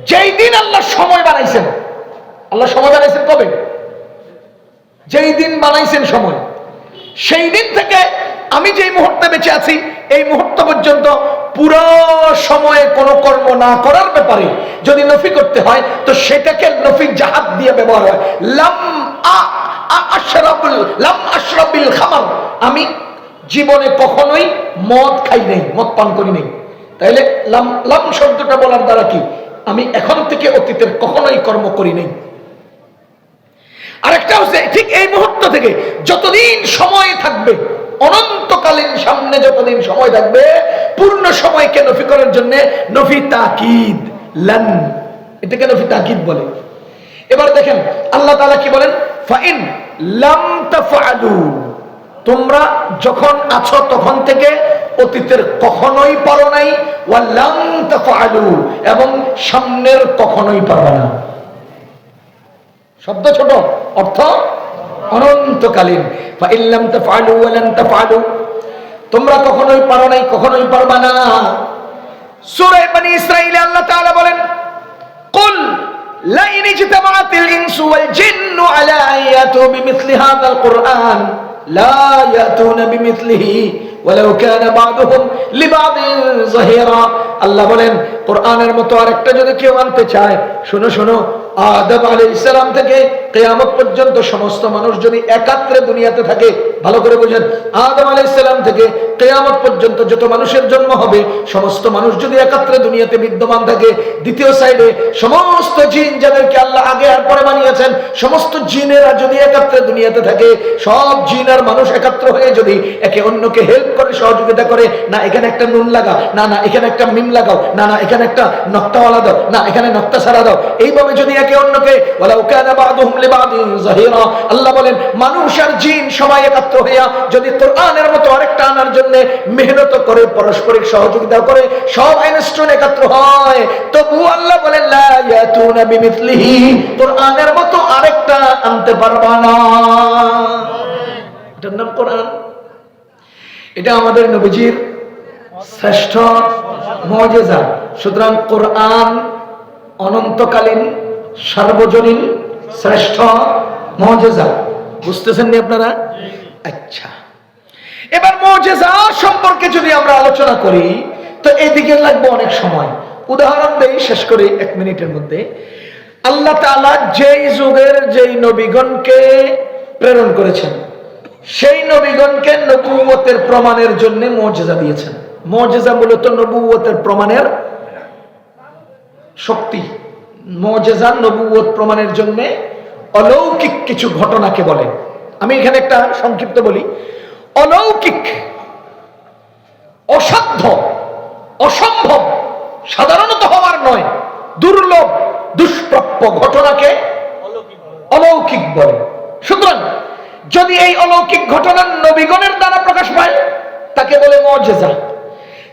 যেই দিন আল্লাহ সময় বানাইছেন, আল্লাহ সময় বানাইছেন কবে? যেই দিন বানাইছেন সময়, সেই দিন থেকে আমি যেই মুহূর্তে বেঁচে আছি এই মুহূর্ত পর্যন্ত পুরো সময়ে কোনো কর্ম না করার ব্যাপারে যদি নফি করতে হয়, তো সেটাকে নফি জাহাদ দিয়ে ব্যবহার হয়। লাম আশরাবিল খামার, আমি জীবনে কখনোই মদ খাই নাই, মদ পান করি নাই। তাইলে লাম লাম শব্দটা বলার দ্বারা কি, আমি এখন থেকে অতীতের কখনোই কর্ম করি নাই। আরেকটা হচ্ছে ঠিক এই মুহূর্ত থেকে যতদিন সময় থাকবে, অনন্তকালীন সামনে যতদিন সময় থাকবে, পূর্ণ সময়কে নফি করার জন্য নফি তাকিদ, লান, এটাকে নফি তাকিদ বলে। এবার দেখেন আল্লাহ তাআলা কি বলেন, ফাইন লাম তাফআলু, তোমরা যখন আছো তখন থেকে অতীতের কখনোই পারো নাই, ওয়া লাম তাফআলু, এবং সামনের কখনোই পারবে না। শব্দ ছোট, অর্থ অনন্তকালীন। ফাইন লাম তাফআলু ওয়া লান তাফআলু, তোমরা কখনোই পারো নাই, কখনোই পারবা না। সূরা বনী ইসরাঈলে আল্লাহ তাআলা বলেন, কুল লা ইন ইজতামাআতিল ইনসু ওয়াল জিন্নু আলা আন ইয়াতু বিমিসলি হাযাল কুরআন লা ইয়াতুনা বিমিসলিহি ওয়ালাউ কানা বা'দুহুম লিবা'দিন যাহিরা। আল্লাহ বলেন, কোরআনের মতো আরেকটা যদি কেউ আনতে চায়, শোনো শোনো, আদম আলাইহিস সালাম থেকে কিয়ামত পর্যন্ত সমস্ত মানুষ যদি একাত্রে দুনিয়াতে থাকে, ভালো করে বুঝেন, আদম আলাইহিস সালাম থেকে কিয়ামত পর্যন্ত যত মানুষের জন্ম হবে সমস্ত মানুষ যদি একাত্রে দুনিয়াতে বিদ্যমান থাকে, দ্বিতীয় সাইডে সমস্ত জিন যাদেরকে আল্লাহ আগে আর পরে বানিয়েছেন সমস্ত জিনেরা যদি একাত্রে দুনিয়াতে থাকে, সব জিন আর মানুষ একাত্র হয়ে যদি একে অন্যকে হেল্প করে, সহযোগিতা করে, না এখানে একটা নুন লাগা, না না এখানে একটা মিম লাগাও, না না এখানে একটা নক্তাওয়ালা দাও, না এখানে নক্তা ছাড়া দাও, এইভাবে যদি একে অন্যকে ওয়ালাউ কানা বা'দুহুম লিবা'দিন যাহিরা, আল্লাহ বলেন মানুষ আর জিন সবাই একাত্র হইয়া যদি কোরআনের মতো আরেকটা আনার জন্য মেহনত করে, পারস্পরিক সহযোগিতা করে, সব আইনস্টোন একাত্র হয়, তবু আল্লাহ বলেন লা ইয়াতুনা বিমিথলিহি, কোরআনের মতো আরেকটা আনতে পারবা না। এটার নাম কোরআন। এটা আমাদের নবীজির শ্রেষ্ঠ মুজিজা। সুতরাং কোরআন অনন্তকালীন সার্বজনীন শ্রেষ্ঠ মুজিজা। বুঝতেছেন নি আপনারা? আচ্ছা, এবার মুজিজা সম্পর্কে যদি আমরা আলোচনা করি তো এদিকে লাগবে অনেক সময়। উদাহরণ দেই শেষ করে 1 মিনিটের মধ্যে। আল্লাহ তাআলা যেই যুগের যেই নবীগণকে প্রেরণ করেছেন সেই নবীগণকে নবুয়তের প্রমাণের জন্য মুজিজা দিয়েছেন। মুজিজা মূলত নবুয়তের প্রমাণের শক্তি। মুজিজা নবুয়ত প্রমাণের জন্য অলৌকিক কিছু ঘটনাকে বলে। আমি এখানে একটা সংক্ষিপ্ত বলি। অলৌকিক, অসাধ্য, অসম্ভব, সাধারণত হওয়ার নয়, দুর্লভ, দুষ্প্রাপ্য ঘটনাকে অলৌকিক বলে। সুতরাং যদি এই অলৌকিক ঘটনা নবীগণের দ্বারা প্রকাশ পায় তাকে বলে মুজিজা।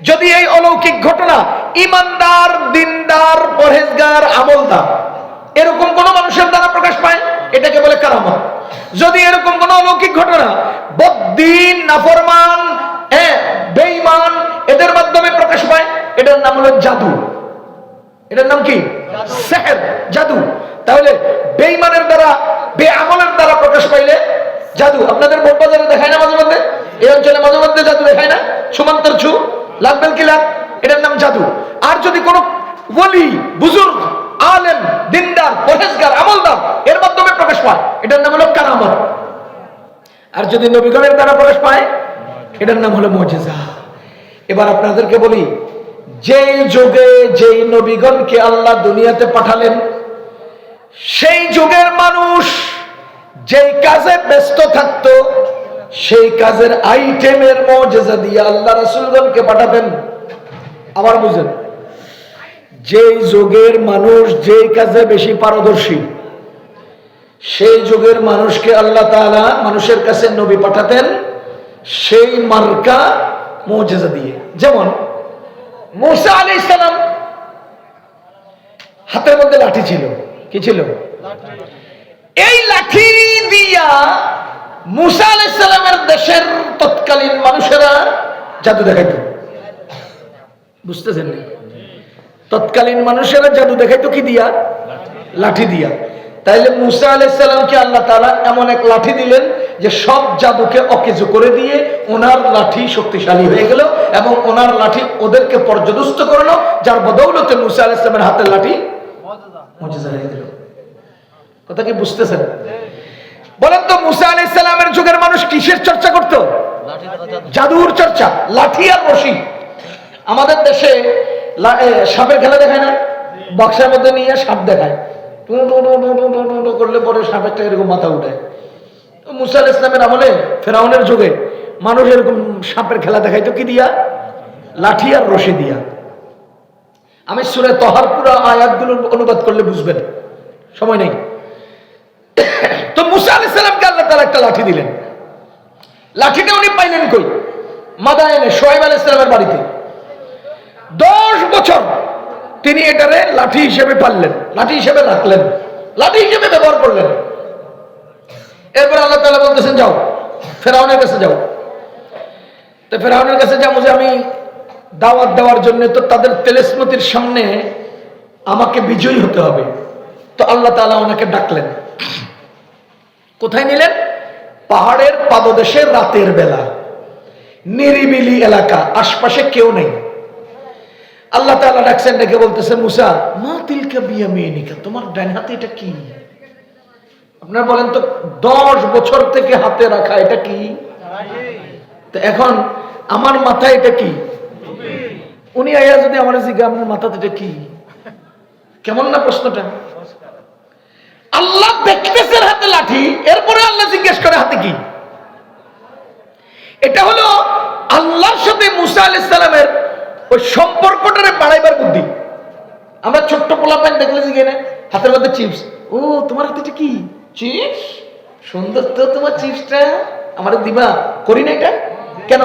যদি এই অলৌকিক ঘটনা ইমানদার, দিনদার, পরহেজগার, আমলদার এরকম কোন মানুষের দ্বারা প্রকাশ পায় এটাকে বলে কারামত। যদি এরকম কোন অলৌকিক ঘটনা বদ্দিন, নাফরমান, বেঈমান এদের মাধ্যমে প্রকাশ পায় এটার নাম হলো জাদু। এটার নাম কি? সিহর, জাদু। তাহলে বেঈমানের দ্বারা, বেআমলের দ্বারা প্রকাশ পাইলে জাদু। আপনাদের বোট বাজারে দেখায় না মাঝে মধ্যে? এই অঞ্চলে মাঝে মধ্যে জাদু দেখায় না? সুমান্তর ছু, লাগবেন কি লাগ, এটার নাম জাদু। আর যদি কোন ওলি, বুজুর্গ, আলেম, দিনদার, পরহেজগার, আমলদার এর মাধ্যমে প্রকাশ পায় এটার নাম হলো কারামত। আর যদি নবীগণের দ্বারা প্রকাশ পায় এটার নাম হলো মুজিজা। এবার আপনাদেরকে বলি, যেই যুগে যেই নবীগণকে আল্লাহ দুনিয়াতে পাঠালেন সেই যুগের মানুষ যেই কাজে ব্যস্ত থাকতো সেই কাজের আইটেমের মুজিজা দিয়ে আল্লাহ রাসূলগণকে পাঠাতেন। আবার বুঝেন, যেই যুগের মানুষ যেই কাজে বেশি পারদর্শী সেই যুগের মানুষকে আল্লাহ তাআলা মানুষের কাছে নবী পাঠাতেন সেই মার্কা মুজিজা দিয়ে। যেমন মুসা আলাইহিস সালাম হাতের মধ্যে লাঠি ছিল। কি ছিল? এই লাঠি দিয়া মুসা আলাইহিস সালামের দেশের তৎকালীন মানুষেরা জাদু দেখাইত। বুঝতেছেন? তৎকালীন মানুষেরা জাদু দেখাইতো কি দিয়া? লাঠি দিয়া। তাইলে মুসা আলাইহিস সালামকে আল্লাহ তাআলা এমন এক লাঠি দিলেন যে সব জাদুকে অকেজো করে দিয়ে ওনার লাঠি শক্তিশালী হয়ে গেল এবং ওনার লাঠি ওদেরকে পর্যদস্ত করলো, যার বদৌলতে মুসা আলাইহিস সালামের হাতের লাঠি মুজিজা হয়ে গেল। কথা কি বুঝতেছেন? বলেন তো, মুসা আলাইহিস সালামের যুগের মানুষ কিসের চর্চা করত? জাদুর চর্চা, লাঠি আর রশি। আমাদের দেশে সাপের খেলা দেখায় না? বক্সের মধ্যে নিয়ে সাপ দেখায়, টু টু টু টু টু টু টু করলে পরে সাপেরটা এরকম মাথা উঠে। মুসা আলাইহিস সালামের আমলে, ফেরাউনের যুগে মানুষ এরকম সাপের খেলা দেখাইতো কি দিয়া? লাঠি আর রশি দিয়া। আমি সূরা তহার পুরো আয়াতগুলো অনুবাদ করলে বুঝবেন, সময় নেই। তো মুসা আলাইহিস সালামকে আল্লাহ তাআলা একটা লাঠি দিলেন। লাঠিটা উনি পাইলেন কই? মাদায়েনে শুআয়ব আলাইহিস সালামের বাড়িতে। 10 বছর তিনি এটারে লাঠি হিসেবে পাললেন, লাঠি হিসেবে রাখলেন, লাঠি হিসেবে ব্যবহার করলেন। এরপর আল্লাহ তাআলা বলতেছেন যাও ফেরাউনের কাছে যাও। তো ফেরাউনের কাছে যাবো যে আমি দাওয়াত দেওয়ার জন্য তো তাদের তেলেসমতির সামনে আমাকে বিজয়ী হতে হবে। তো আল্লাহ তাআলা ওনাকে ডাকলেন। কোথায় নিলেন? পাহাড়ের পাদদেশে রাতের বেলা, নিরিবিলি এলাকা, আশপাশে কেউ নেই। আল্লাহ তাআলা ডাকছেন, ডেকে বলতেছে মুসা মা তিলকা বিয়ামিনিকা, তোমার ডান হাতে এটা কি? আপনারা বলেন তো 10 বছর থেকে হাতে রাখা এটা কি? তো এখন আমার মাথায় এটা কি? উনি আয়া যদি আমার জিজ্ঞাসা আপনার মাথাতে এটা কি, কেমন না প্রশ্নটা? আল্লাহ দেখতেছেন হাতে লাঠি, এরপরে আল্লাহ জিজ্ঞেস করে হাতে কি? এটা হলো আল্লাহর সাথে মুসা আলাইহিস সালামের ওই সম্পর্কটারে বাড়াইবার বুদ্ধি। আমরা ছোট্ট পোলাপান দেখলে জিগে না হাতের মধ্যে চিপস, ও তোমার হাতে এটা কি? চিপস, সুন্দর তো তোমার চিপসটা, আমার দিবা, করি না এটা কেন?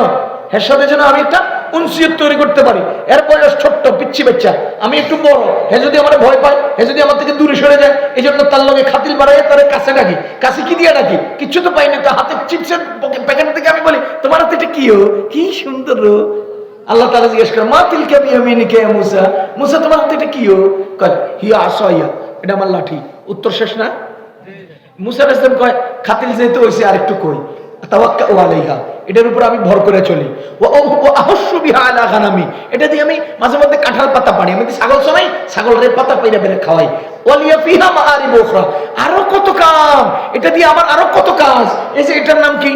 এর সাথে যেন আমি একটা উনসিয়ত তৈরি করতে পারি। এর বয়স ছোট্ট পিচ্ছি বাচ্চা, আমি একটু বড়, হে যদি আমার ভয় পায়, হে যদি আমার থেকে দূরে সরে যায়, এই জন্য তার লগে খাতিল বাড়াইয়া তার কাছে ডাকি। কাছে কি দিয়ে ডাকি? কিচ্ছু তো পাইনি, তো হাতের চিপসের প্যাকেট থেকে আমি বলি তোমার হাতে এটা কি? কি সুন্দর। আল্লাহ তাআলা জিজ্ঞেস করে মা তিলকা বিয়ামিনিকা ইয়া মুসা, মুসা তোমার হাতে এটা কি? কয় হিয়া আসাইয়া, এটা আমার লাঠি। উত্তর শেষ না? মুসা আলাইহিস সালাম কয় খাতিল যেহেতু হইছে আরেকটু কই, তাওয়াক্কাউ আলাইহা, এটার উপর আমি ভর করে চলি। ও আহসু বিহা আলা গানামি, এটা দিয়ে আমি মাঝে মধ্যে কাঁঠাল পাতা পানি, আমি ছাগল চড়াই, ছাগলের পাতা পেরে পেরে খাওয়াই। ওয়ালিয়া ফিহা মাআরিবু উখরা, আরো কত কাম, এটা দিয়ে আমার আরো কত কাজ। এই যে এটার নাম কি?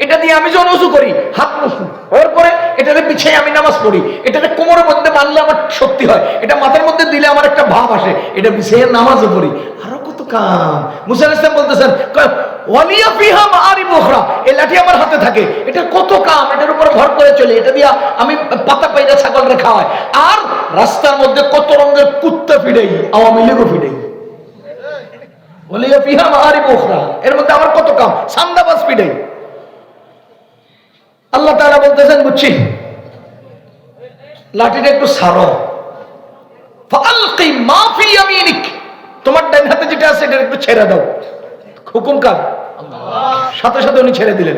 এটা দিয়ে আমি যখন ওযু করি হাত মুছু, এরপরে এটাতে পিছিয়ে আমি নামাজ পড়ি, এটাতে কোমরের মধ্যে বাঁধলে আমার শক্তি হয়, এটা মাথার মধ্যে দিলে আমার একটা ভাব আসে, এটা পিছিয়ে নামাজও পড়ি, আরো কত কাম। মুসা আলাইহিস সালাম বলতেছেন ওয়ালিয়া ফিহা মাআরিবু উখরা, এই লাঠি আমার হাতে থাকে, এটা কত কাম, এটার উপর ভর করে চলি, এটা দিয়ে আমি পাতা পাইরা ছাগলরে খাওয়াই, আর রাস্তার মধ্যে কত রঙের কুত্তা ফিডাই, আওয়ামী লীগও ফিডাই। ওয়ালিয়া ফিহা মাআরিবু উখরা, এর মধ্যে আমার কত কাম, সান্দাবাজ ফিডাই। আল্লাহ তাআলা বলতেছেন বুঝছি, লাঠিটা একটু ছাড়ো, ফাআলকি মা ফি ইয়ামিনিক, তোমার ডান হাতে যেটা আছে এটা একটু ছেড়ে দাও। হুকুম কার? আল্লাহ। সাথে সাথে উনি ছেড়ে দিলেন।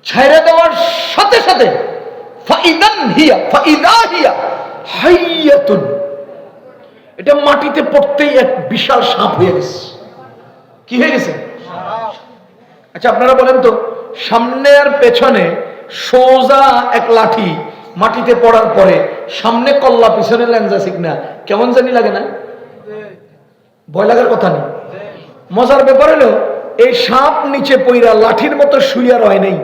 ছেড়ে দেওয়ার সাথে সাথে ফাইদান হিয়া ফাইদা হিয়া হাইয়াতুন, এটা মাটিতে পড়তেই এক বিশাল সাপ হয়ে গেছে। কি হয়ে গেছে? আচ্ছা আপনারা বলেন তো, সামনে আর পেছনে সোজা এক লাঠি মাটিতে পড়ার পরে সামনে কল্লা পিছনে ল্যাঞ্জা শিখনা, কেমন জানি লাগে না? ভয় লাগার কথা নেই। মজার ব্যাপার হলো এই সাপ নিচে পইরা লাঠির মতো শুইয়া রয় নাই।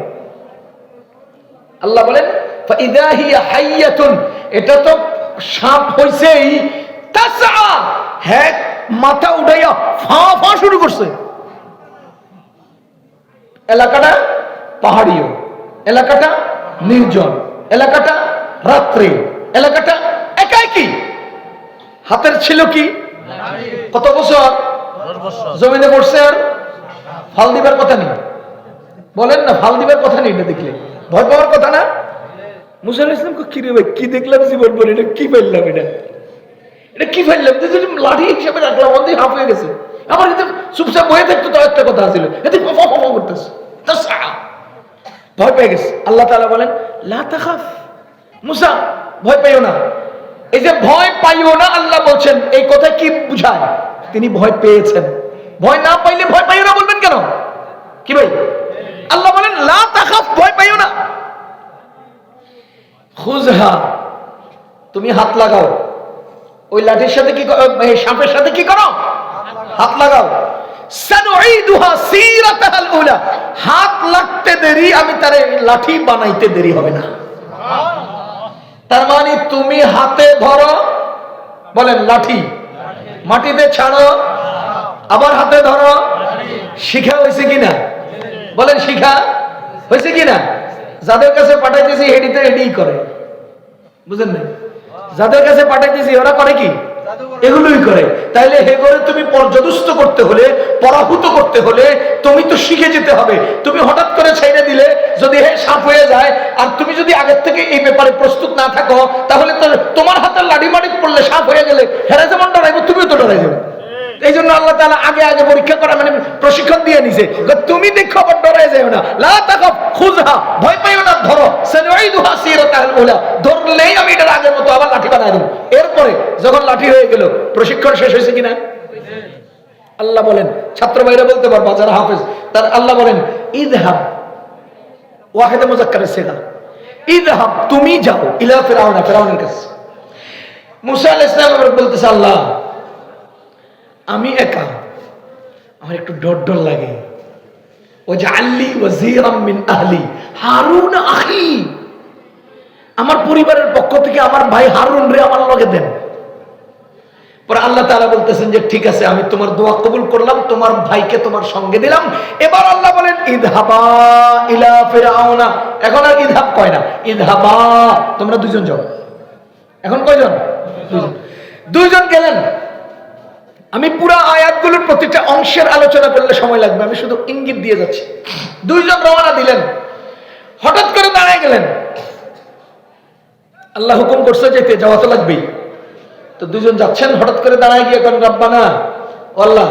আল্লাহ বলেন ফাইদা হিয়া হাইয়াতুন, এটা তো সাপ হইছেই তাসা, হ্যাঁ মাথা উঠাইয়া ফা ফা শুরু করছে। এলাকাটা পাহাড়ীয়, এলাকাটা নির্জন, এলাকাটা রাত্রে, এলাকাটা একাকী। হাতের ছিল কি? কত বছর জমিনে পড়ছে, আর ফাল দিবার কথা নেই। বলেন না, ফাল দিবার কথা নেই। এটা দেখলে ভয় পাওয়ার কথা না? মুসা আলাইহিস সালাম কি রে ভাই, কি দেখলাম জীবন ভরে, এটা কি পাইলাম, এটা কি পাইলাম, লাঠি হিসাবে রাখলাম, অন্ধি হাফ হয়ে গেছে। আমার কিন্তু চুপচাপ বয়ে থাকতো, তো একটা কথা ছিল, এতে করতেছে, ভয় পেয়ে গেছে। আল্লাহ তাআলা বলেন লা তাখাফ, মুসা ভয় পাইও না। এই যে ভয় পাইও না আল্লাহ বলছেন, এই কথা কি বুঝায়? তিনি ভয় পেয়েছেন। ভয় না পাইলে ভয় পাইও না বলবেন কেন? কি ভাই? আল্লাহ বলেন লা তাখাফ, ভয় পাইও না। খুযহা, তুমি হাত লাগাও। ওই লাঠির সাথে কি, সাপের সাথে কি করো? হাত লাগাও। সানুঈদুহা সিরাতাল উলা, হাত লাগতে দেরি, আমি তারে লাঠি বানাইতে দেরি হবে না। তার মানে তুমি হাতে ধরো, বলেন লাঠি, মাটিতে ছাড়ো, আবার হাতে ধরো। শিখা হয়েছে কিনা? বলেন শিখা হয়েছে কিনা? যাদের কাছে পাঠাইতেছি হেডিতে এডিই করে, বুঝেন না? যাদের কাছে পাঠাইতেছি ওরা করে কি? এগুলোই করে। তাইলে হে করে তুমি পর্যদস্ত করতে হলে, পরাভূত করতে হলে তুমি তো শিখে যেতে হবে। তুমি হঠাৎ করে ছেড়ে দিলে যদি হে সাপ হয়ে যায়, আর তুমি যদি আগের থেকে এই ব্যাপারে প্রস্তুত না থাকো, তাহলে তো তোমার হাতের লাঠি মাটি পড়লে সাপ হয়ে গেলে হেরা যেমন ডরাইবো, তুমিও তো ডরাই যাবে। এই জন্য আল্লাহ তাআলা আগে আগে পরীক্ষা করা, মানে প্রশিক্ষণ দিয়ে নিছে। তুমি দেখো আবার ডরাই যাও না। লা তাখাফ খুযহা, ভয় পাইও না, ধরো। সানুঈদুহা সিরাতাল উলা, ধরলেই আমি এটার আগের মতো আবার লাঠি বানাই দেব। এরপরে যখন লাঠি হয়ে গেল, প্রশিক্ষণ শেষ হয়েছে কিনা? আল্লাহ বলেন, ছাত্র ভাইরা বলতে পারবা যারা হাফেজ, তার আল্লাহ বলেন ইযহাব, ওয়াহিদে মুযাক্কারের সিগা, ইযহাব, তুমি যাও, ইলা ফিরাউনা, ফিরাউনের কাছে। মুসা আলাইহিস সালাম আবার বলতেছে, আল্লাহ আমি একা, আমার একটু ডর ডর লাগে। ওয়াজআলনি ওয়াজিরাম মিন আহলি হারুন আখি, আমার পরিবারের পক্ষ থেকে আমার ভাই হারুন রে আমার লগে দেন। পরে আল্লাহ তাআলা বলতেছেন যে ঠিক আছে, আমি তোমার দোয়া কবুল করলাম, তোমার ভাইকে তোমার সঙ্গে দিলাম। এবার আল্লাহ বলেন ইযহাবা ইলা ফিরাউনা, এখন আর ইযহাব কয় না, ইযহাবা, তোমরা দুইজন যাও। এখন কয়জন? দুইজন গেলেন। আমি পুরা আয়াতগুলোর প্রতিটা অংশের আলোচনা করলে সময় লাগবে, আমি শুধু ইঙ্গিত দিয়ে যাচ্ছি। দুইজন রওনা দিলেন, হঠাৎ করে দাঁড়ায় গেলেন। আল্লাহ হুকুম করছে যেতে, যাওয়া তো লাগবেই। তো দুজন যাচ্ছেন, হঠাৎ করে দাঁড়ায় গিয়ে এখন রব্বানা আল্লাহ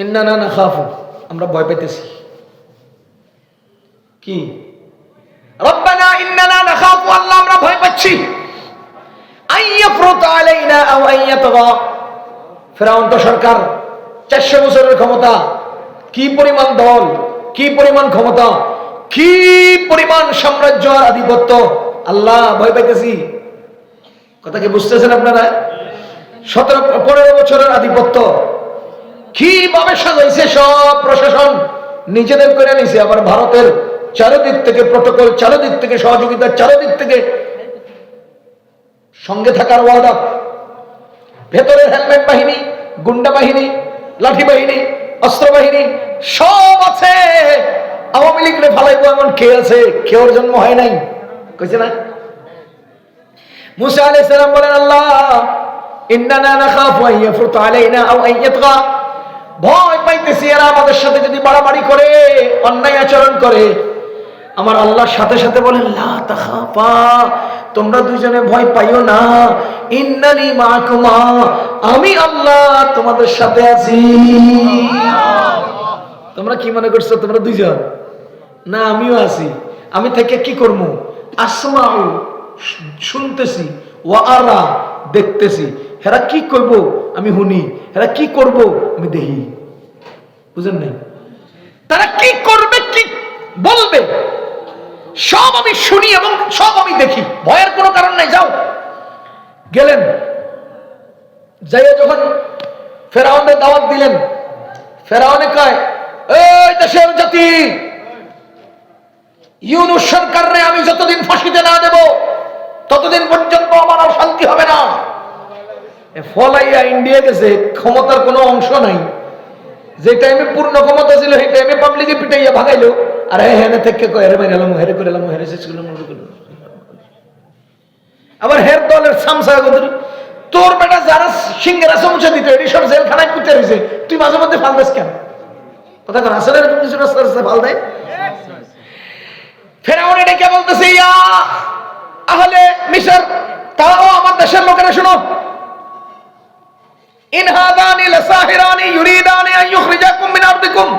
ইন্নানা নাখাফু, আমরা ভয় পাইতেছি। কি? রব্বানা ইন্নানা নাখাফু, আল্লাহ আমরা ভয় পাচ্ছি। আইয়াফরুত আলাইনা আও আইয়াতগা, ফিরাউন তো সরকার, 400 বছরের ক্ষমতা, কি পরিমাণ দল, কি পরিমাণ ক্ষমতা, কি পরিমাণ সাম্রাজ্য আর আধিপত্য, আল্লাহ ভয় পাইতেছি। কথা কি বুঝতেছেন আপনারা? 17-15 বছরের আধিপত্য, কিভাবে সাজাইছে সব প্রশাসন নিজেদের করে নিছে। আবার ভারতের চারিদিক থেকে প্রটোকল, চারিদিক থেকে সহযোগিতা, চারিদিক থেকে সঙ্গে থাকার ওয়াদা, ভেতরের হেলমেট বাহিনী, গুন্ডা বাহিনী, লাঠি বাহিনী, অস্ত্র বাহিনী সব আছে। আওয়ামী লীগরে ফালাইবো এমন কে আছে? কেউর জন্ম হয় নাই, কইছে না? মুসা আলাইহিস সালাম বলেন আল্লাহ ইন্নানা নাখাফু আন ইয়াফরুত আলাইনা আও আন ইয়াতগা, ভয় পাইতেছি এরা আমাদের সাথে যদি বাড়াবাড়ি করে, অন্যায় আচরণ করে। আমার আল্লাহর সাথে সাথে বলেন লা তাখাফা, তোমরা দুইজনে ভয় পাইও না, ইন্নানি মাকুমা, আমি আল্লাহ তোমাদের সাথে আছি। তোমরা কি মনে করছো তোমরা দুইজন? না, আমিও আছি। আমি থেকে কি করব? আসমাউ, শুনতেছি, ওয়া আরা, দেখতেছি। হেরা কি করব আমি শুনি, হেরা কি করব আমি দেখি। বুঝেন নাই? তারা কি করবে, কি বলবে, সব আমি শুনি এবং সব আমি দেখি। ভয়ের কোনো কারণ নাই, যাও। গেলেন, যাইয়া যখন ফেরাউনের দাওয়াত দিলেন, ফেরাউনে কয় এই দেশের জাতি, ইউনূস সরকারে আমি যতদিন ফাঁসিতে না দেব ততদিন পর্যন্ত আমার আর শান্তি হবে না। ফলাইয়া ইন্ডিয়া গেছে, ক্ষমতার কোনো অংশ নাই। যে টাইমে পূর্ণ ক্ষমতা ছিল সেই টাইমে পাবলিকে পিটাইয়া ভাগাইলো, আর হেনে থেকে হেরে মেরালাম, হেরে করে এলাম, হেরে শেষ করলাম। আবার হের দলের সামসা গদর, তোর বেটা যারা সিংহেরা সমুচা দিত এটি সব জেলখানায় পুঁতে রয়েছে, তুই মাঝে মধ্যে ফাল দেস কেন? কথা কেন আসলে এরকম কিছু রাস্তা রাস্তা ফাল দেয়? ফেরাউন ডেকে বলতেছে ইয়া আহলে মিশর, তাও আমার দেশের লোকেরা শোনো, ইন হাদানি লাসাহিরানি ইউরিদানি আন ইখরিজাকুম মিন আরদিকুম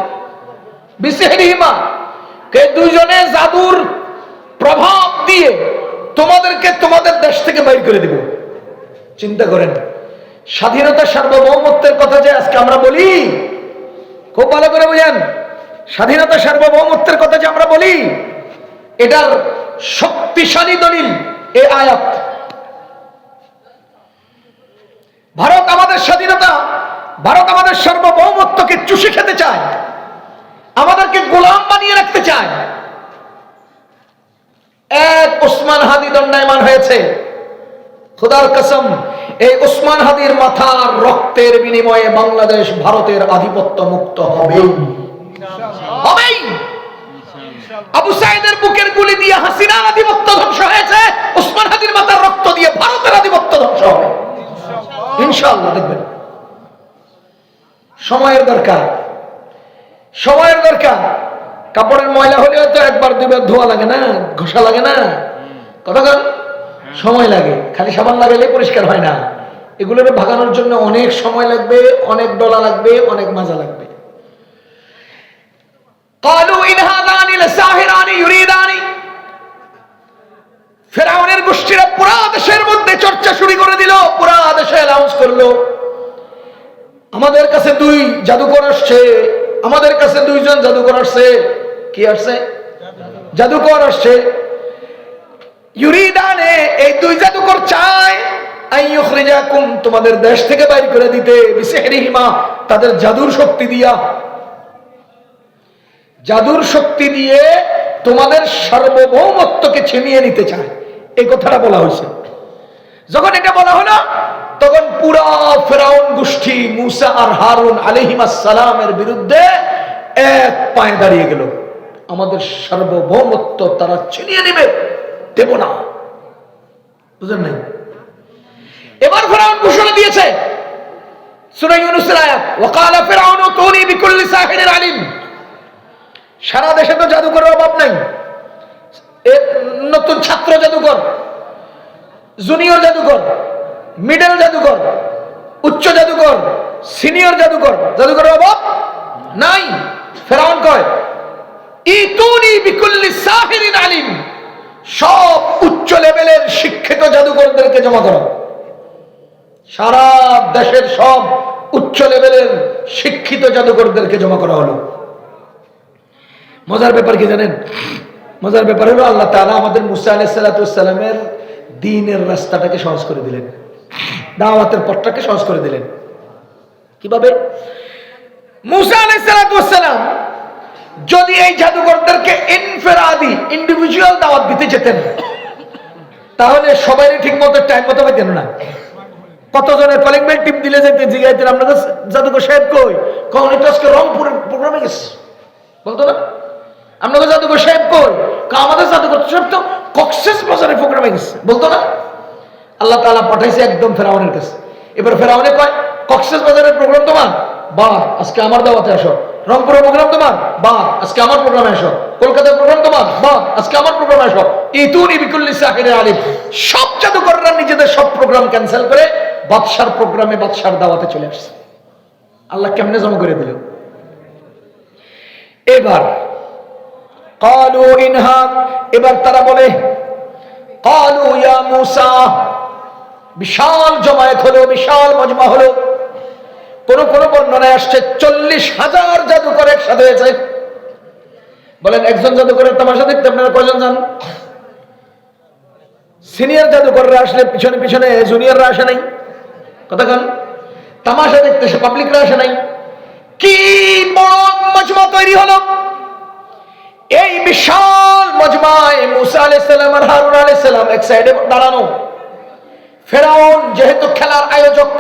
বিসিহরিহিমা, কে দুইজনে জাদুর প্রভাব দিয়ে তোমাদেরকে তোমাদের দেশ থেকে বাইর করে দিব। চিন্তা করেন, স্বাধীনতা সার্বভৌমত্বের কথা যে আজকে আমরা বলি, খুব ভালো করে বুঝেন, স্বাধীনতা সার্বভৌমত্বের কথা যে আমরা বলি, এটার শক্তিশালী দলিল এই আয়াত। ভারত আমাদের স্বাধীনতা, ভারত আমাদের সার্বভৌমত্বকে চুষে খেতে চায়, আমাদেরকে গোলাম বানিয়ে রাখতে চায়। এক ওসমান হাদি দণ্ডায়মান হয়েছে, খোদার কসম, এই ওসমান হাদির মাথার রক্তের বিনিময়ে বাংলাদেশ ভারতের আধিপত্য মুক্ত হবেই হবেই। আবু সাইদের বুকের গুলি দিয়ে হাসিনার আধিপত্য ধ্বংস হয়েছে, ওসমান হাদির মাথার রক্ত দিয়ে ভারতের আধিপত্য ধ্বংস হবে ইনশাআল্লাহ। দেখবেন, সময়ের দরকার, সময়ের দরকার। কাপড়ের ময়লা হলে তো একবার দুইবার ধোয়া লাগে না, ঘষা লাগে না, কথা বল, সময় লাগে। খালি সাবান লাগাইলে পরিষ্কার হয় না, এগুলোকে ভাগানোর জন্য অনেক সময় লাগবে, অনেক ডলা লাগবে, অনেক মাজা লাগবে। ক্বালু ইন হাদানি লাসাহিরানি ইউরিদানি, ফেরাউনের গোষ্ঠীরা পুরা দেশের মধ্যে চর্চা শুরু করে দিল, পুরা দেশে অ্যানাউন্স করলো আমাদের কাছে দুই জাদুকর আসছে, আমাদের কাছে দুইজন জাদুকর আসছে। কি আসছে? জাদুকর আসছে। ইউরিদানে এই দুই জাদুকর চায় আইয়ুখরিজাকুম তোমাদের দেশ থেকে বাইর করে দিতে বিসিহরিহিমা তাদের জাদুর শক্তি দিয়া, জাদুর শক্তি দিয়ে তোমাদের সার্বভৌমত্বকে ছিনিয়ে নিতে চায়। এই কথাটা বলা হয়েছে। যখন এটা বলা হলো তখন পুরা ফেরাউন গোষ্ঠী মুসা আর হারুন আলাইহিমাস সালামের বিরুদ্ধে এক পায়ে দাঁড়িয়ে গেল। আমাদের সার্বভৌমত্ব তারা ছিনিয়ে নেবে, দেব না। বুঝলেন নাই? এবার ফেরাউন ঘোষণা দিয়েছে সূরা ইউনূসের আয়াত, ওয়াকালা ফিরআউনু তুনি বিকুল্লি সাহিরিন আলিম। সারা দেশে তো জাদুকরের অভাব নাই। নতুন ছাত্র জাদুকর, জুনিয়র জাদুকর, মিডল জাদুকর, উচ্চ জাদুকর, সিনিয়র জাদুকর, জাদুকরের অভাব নাই। ফেরাউন কয় ইতুনি বিকুল্লি সাহিরিন আলিম, সব উচ্চ লেভেলের শিক্ষিত জাদুকরদেরকে জমা করো। সারা দেশের সব উচ্চ লেভেলের শিক্ষিত জাদুকরদেরকে জমা করা হলো। মজার ব্যাপার কি জানেন? মজার ব্যাপার হলো আল্লাহ তাআলা আমাদের মুসা আলাইহিস সালামের দ্বীনের রাস্তাটাকে সহজ করে দিলেন, দাওয়াতের পথটাকে সহজ করে দিলেন। কিভাবে? মুসা আলাইহিস সালাম যদি এই জাদুকরদেরকে ইনফিরাদি ইন্ডিভিজুয়াল দাওয়াত দিতে যেতেন তাহলে সবাই ঠিক মতো টাইম মতো পাইতেন না। কতজনের কলিং বেল টিপ দিলে যেতে জিগাইতেন আপনাদের জাদুকর সাহেব কই, কখন এটা আজকে রংপুরের প্রোগ্রামে গেছে বলতো না। আপনাদের জাদুকর সাহেব কই, আমাদের জাদুকর সাহেব তো কক্সেস বাজারের প্রোগ্রামে গেছে বলতো না। আল্লাহ তাআলা পাঠাইছে একদম ফেরাউনের কাছে। এবার ফেরাউনে কয় কক্সেস বাজারের প্রোগ্রাম তোমার, বাহ আজকে আমার দাওয়াতে আসো। রংপুরের প্রোগ্রাম তোমার, বাহ আজকে আমার প্রোগ্রামে আসো। কলকাতার প্রোগ্রাম তোমার, বাহ আজকে আমার প্রোগ্রামে আসো। ইতুনি বিকুল্লি সাহিরিন আলিম। সব জাদুকররা নিজেদের সব প্রোগ্রাম ক্যান্সেল করে বাদশার প্রোগ্রামে বাদশার দাওয়াতে চলে আসছে। আল্লাহ কেমনে জমা করে দিল। এবার ক্বালু ইনহা, এবার তারা বলে ক্বালু ইয়া মূসা, বিশাল জমায়েত হলো, বিশাল মজমা হলো। কোন কোন বর্ণনায় আসছে 40,000 জাদুকর একসাথে হয়েছে। বলেন একজন জাদুকরের তামাশা দেখতে আপনারা কয়জন যান? সিনিয়র জাদুকররা আসলে পিছনে পিছনে জুনিয়ররা আসে নাই? কথা বলেন, তামাশা দেখতে সে পাবলিকরা আসে নাই? কি বড় মজমা তৈরি হলো। এই বিশাল মজমায় মুসা আলাইহিস সালাম আর হারুন আলাইহিস সালাম এক সাইডে দাঁড়ানো। ফেরাউন যেহেতু খেলার আয়োজক,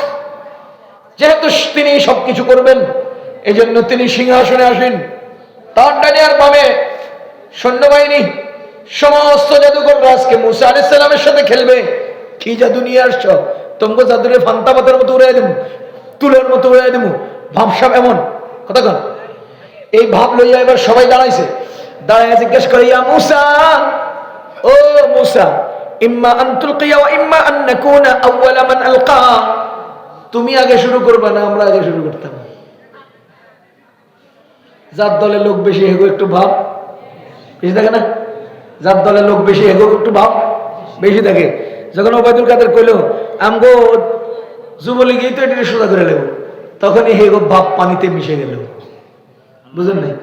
যেহেতু তিনি সবকিছু করবেন, এই জন্য তিনি সিংহাসনে আসেন। তার ডানে আর বামে সৈন্যবাহিনী, সমস্ত জাদুকররা আজকে মুসা আলাইহিস সালামের সাথে খেলবে। কি জাদু নিয়ে আসছো? তোমাকে জাদুরে ফান্তা পাতার মতো উড়াই দেবো, তুলের মতো উড়াই দেবো, ভাবসাব এমন কথা কন। এই ভাব লইয়া এবার সবাই দাঁড়াইছে। দাঁড়ায় জিজ্ঞেস করে ইয়া মুসা, ও মুসা, ইম্মা আন তুলকিয়া ওয়া ইম্মা আন নাকুনা আউওয়ালা মান আলকা। তুমি আগে শুরু করবে না আমরা আগে শুরু করতাম? যার দলে লোক বেশি হেগো একটু ভাব বেশি থাকে না? যার দলে লোক বেশি হেগো একটু ভাব বেশি থাকে। যখন ওবায়দুল কাদের কইলো আমগো যুবলীগই তো এটা সোজা করে নেব, তখনই হেগো ভাব পানিতে মিশে গেল। বুঝলেন নাই?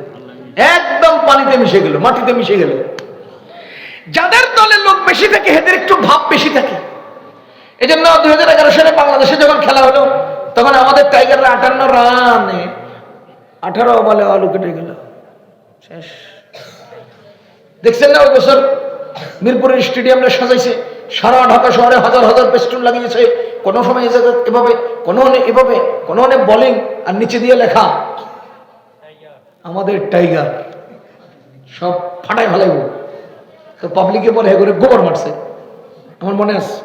একদম পানিতে মিশে গেল, মাটিতে মিশে গেল। যাদের দলে লোক বেশি থাকে এদের একটু ভাব বেশি থাকে। এই জন্য 2011 সালে বাংলাদেশে যখন খেলা হলো তখন আমাদের টাইগাররা 58 রানে 18 বলে আলু কেটে গেল, শেষ। দেখছেন না ওই বছর মিরপুরের স্টেডিয়ামটা সাজাইছে, সারা ঢাকা শহরে হাজার হাজার পেস্টুন লাগিয়েছে। কোনো সময় এভাবে, কোনো এভাবে, কোনো বোলিং, আর নিচে দিয়ে লেখা আমাদের টাইগার। সব ফাটাই ফেলাইব। তো পাবলিকে বলে হে করে গোবর মারছে, আমার মনে আছে।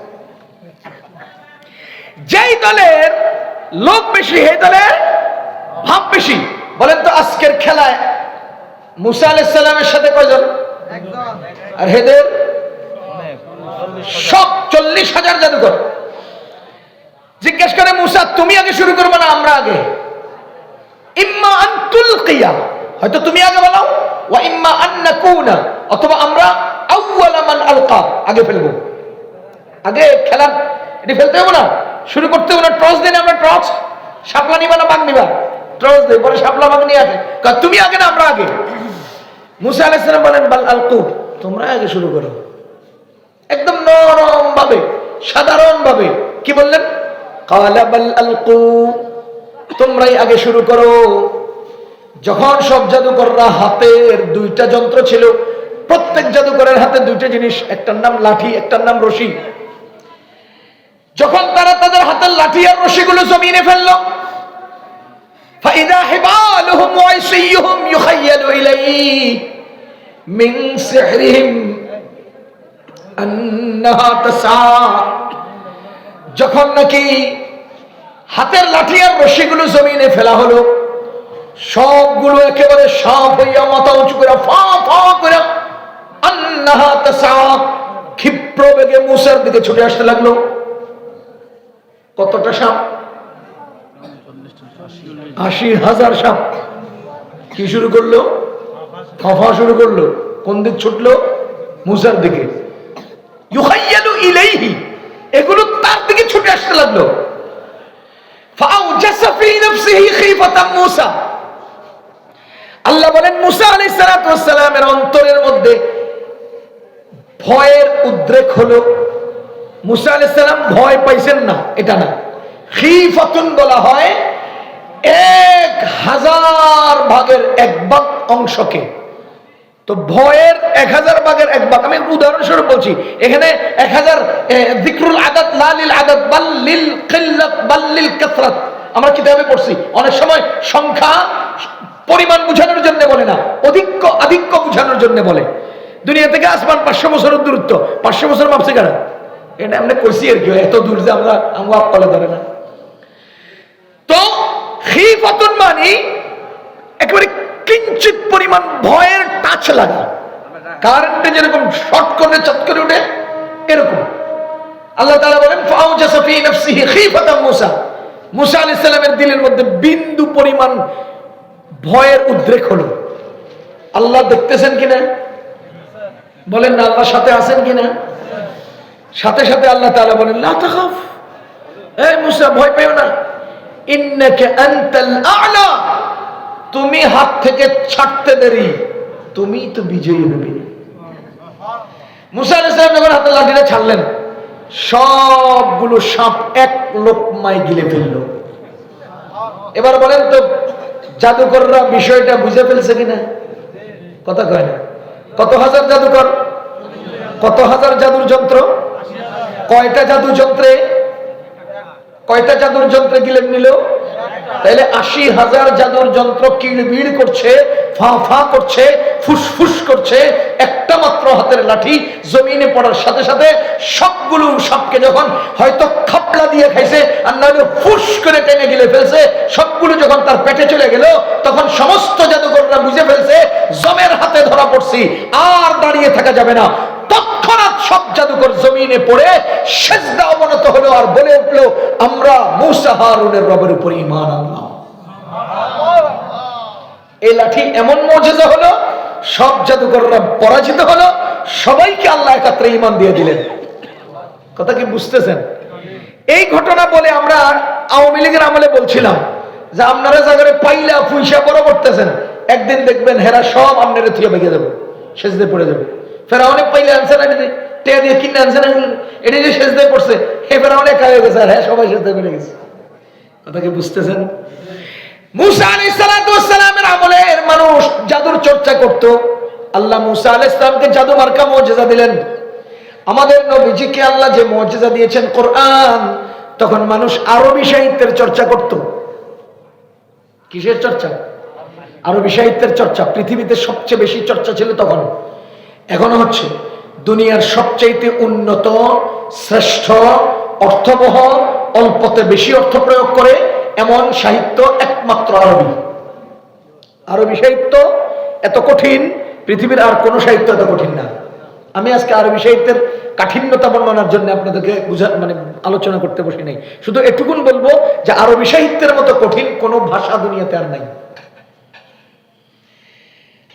যেই দলের লোক বেশি সেই দলের ভাব বেশি। বলেন তো আজকের খেলায় মুসা আলাইহিস সালামের সাথে কয়জন? আর হেদের সব 40,000 জাদুকর। জিজ্ঞেস করে মুসা তুমি আগে শুরু করবে না আমরা আগে? ইম্মা আন তুলকিয়া, হয়তো তুমি আগে বলো, ওয়া ইম্মা আন নাকুনা, অথবা আমরা আউওয়ালা মান আলকা, আগে ফেলবো। আগে খেলা এটি ফেলতে হবে না, শুরু করতে হবে না। টস দিন আমরা টস, শাপলা নিবা না বাঘ নিবা? টস দেই, পরে শাপলা বাঘ নিয়ে আসে। তুমি আগে না আমরা আগে? মুসা আলাইহিস সালাম বলেন বাল আলকু, তোমরা আগে শুরু করো। একদম নরম ভাবে, সাধারণ ভাবে কি বললেন? ক্বালা বাল আলকু, তোমরাই আগে শুরু করো। যখন সব জাদুকররা হাতের দুইটা যন্ত্র ছিল, প্রত্যেক জাদুকরের হাতে দুইটা জিনিস, একটার নাম লাঠি, একটার নাম রশি। যখন তারা তাদের হাতের লাঠি আর রশিগুলো জমিনে ফেললো, ফাইদা হিবালুহুম ওয়া ইসিয়ুহুম ইউখায়্যালু ইলাইহি মিন সিহরিহিম আন্নাহা তাসা। যখন নাকি হাতের লাঠি আর রশিগুলো জমিনে ফেলা হলো, সবগুলো একেবারে সাপ হইয়া মাথা উঁচু করে ফা ফা করে আন্নাহা তাসা ক্ষিপ্র বেগে মূসার দিকে ছুটে আসতে লাগলো। কতটা সাপ? ৮০,০০০ সাপ। কি শুরু করলো? ফাফা শুরু করলো। কোন দিক ছুটলো? মূসার দিকে। ইউখায়্যালু ইলাইহি, এগুলো তার দিকে ছুটে আসতে লাগলো। ফাআউজাসা ফি নাফসিহি খীফাতাম মূসা। আল্লাহ বলেন মূসা আলাইহিস সালাতু ওয়াস সালামের অন্তরের মধ্যে ভয়ের উদ্রেক হলো। মূসা আলাইহিস সালাম ভয় পাইছেন না, এটা না। খীফাতুন বলা হয় ১০০০ ভাগের ১ ভাগ অংশকে। তো ভয়ের ১০০০ ভাগের ১ ভাগ, আমি উদাহরণস্বরূপ বলছি। এখানে ১০০০ যিকরুল আদাদ লা লিল আদাদ বাল লিল কিল্লাত বাল লিল কাসরাত, আমরা কিতাবে পড়ছি। অনেক সময় সংখ্যা পরিমাণ বোঝানোর জন্য বলে না, আধিক্য বোঝানোর জন্য বলে। দুনিয়া থেকে আসমান ৫০০ বছরের দূরত্ব, ৫০০ বছর মাপছে কারা? এটা আমরা কইছি আর কি, এত দূর যে আমরা কলে ধরে না। তো খীফাতুন মানে একেবারে কিঞ্চিত পরিমাণ ভয়ের টাচ লাগা, কারেন্টে যেরকম শর্ট করে চট করে উঠে এরকম। আল্লাহ তাআলা বলেন ফাআউজাসা ফি নাফসিহি খীফাতাম মূসা। মূসা আলাইহিস সালামের দিলের মধ্যে বিন্দু পরিমাণ ভয়ের উদ্রেক হলো। আল্লাহ দেখতেছেন কিনা? বলেন না, আল্লাহর সাথে আছেন কিনা? সাথে সাথে আল্লাহ তাআলা বলেন লা তাখাফ, এই মূসা ভয় পেও না, ইন্নাকা আনতাল আ'লা, তুমি হাত থেকে ছাড়তে দেরি, তুমি তো বিজয়ী হবে। মূসা আলাইহিস সালাম যখন হাতের লাঠিটা ছাড়লেন, সবগুলো সাপ এক লোকমায় গিলে ফেললো। এবার বলেন তো জাদুকররা বিষয়টা বুঝে ফেলছে কিনা? কথা কয় না। কত হাজার জাদুকর, কত হাজার জাদুর যন্ত্র, কয়টা জাদু যন্ত্রে, কয়টা জাদুর যন্ত্রে গিলে নিল? তাইলে ৮০,০০০ জাদুর যন্ত্র কিড়বিড় করছে, ফা ফা করছে, ফুসফুস করছে। একটা মাত্র হাতের লাঠি জমিনে পড়ার সাথে সাথে সবগুলো সাপকে যখন হয়তো খাপলা দিয়ে খাইছে আর নাহলে ফুস করে টেনে গিলে ফেলছে, সবগুলো যখন তার পেটে চলে গেল, তখন সমস্ত জাদুকররা বুঝে ফেলছে জমের হাতে ধরা পড়ছি, আর দাঁড়িয়ে থাকা যাবে না। তৎক্ষণাৎ সব জাদুকর জমিনে পড়ে সেজদা অবনত হলো আর বলে উঠলো, আমরা মূসা হারুনের রবের উপর ঈমান আনলাম। এই লাঠি এমন মুজিজা হলো, সব জাদুকররা পরাজিত হলো, সবাইকে আল্লাহ একত্রে ঈমান দিয়ে দিলেন। কথা কি বুঝতেছেন? এই ঘটনা বলে আমরা আওয়ামী লীগের আমলে বলছিলাম যে আপনারা জায়গায় পাইলা পয়সা বড় করতেছেন, একদিন দেখবেন হেরা সব আপনারা থিয়ে ভেঙে যাবে, সেজদে পড়ে যাবে। ফেরাউনে পাইলে আনসার টেয়া দিয়ে কিনে আনসার এটি যে সেজদায় পড়ছে, হে ফেরাউনে খাওয়া গেছে আর হ্যাঁ সবাই সেজদায় পড়ে গেছে। কথা কি বুঝতেছেন? মূসা আলাইহিস সালাতু ওয়াস সালামের আমলের মানুষ জাদুর চর্চা করত। আল্লাহ মূসা আলাইহিস সালামকে জাদু মার্কা মুজিজা দিলেন। আমাদের নবীজিকে আল্লাহ যে মুজিজা দিয়েছেন কোরআন, তখন মানুষ আরবি সাহিত্যের চর্চা করত। কিসের চর্চা? আরবি সাহিত্যের চর্চা। পৃথিবীতে সবচেয়ে বেশি চর্চা ছিল তখন, এখনো হচ্ছে। দুনিয়ার সবচেয়ে উন্নত, শ্রেষ্ঠ, অর্থবহ, অল্পতে বেশি অর্থ প্রয়োগ করে এমন সাহিত্য একমাত্র আরবি। আরবি সাহিত্য এত কঠিন, পৃথিবীর আর কোনো সাহিত্য এত কঠিন না। আমি আজকে আরবি সাহিত্যের কাঠিন্যতা বর্ণনার জন্য আপনাদেরকে আলোচনা করতে বসি নাই, শুধু এটুকুন বলবো যে আরবি সাহিত্যের মতো কঠিন কোনো ভাষা দুনিয়াতে আর নাই।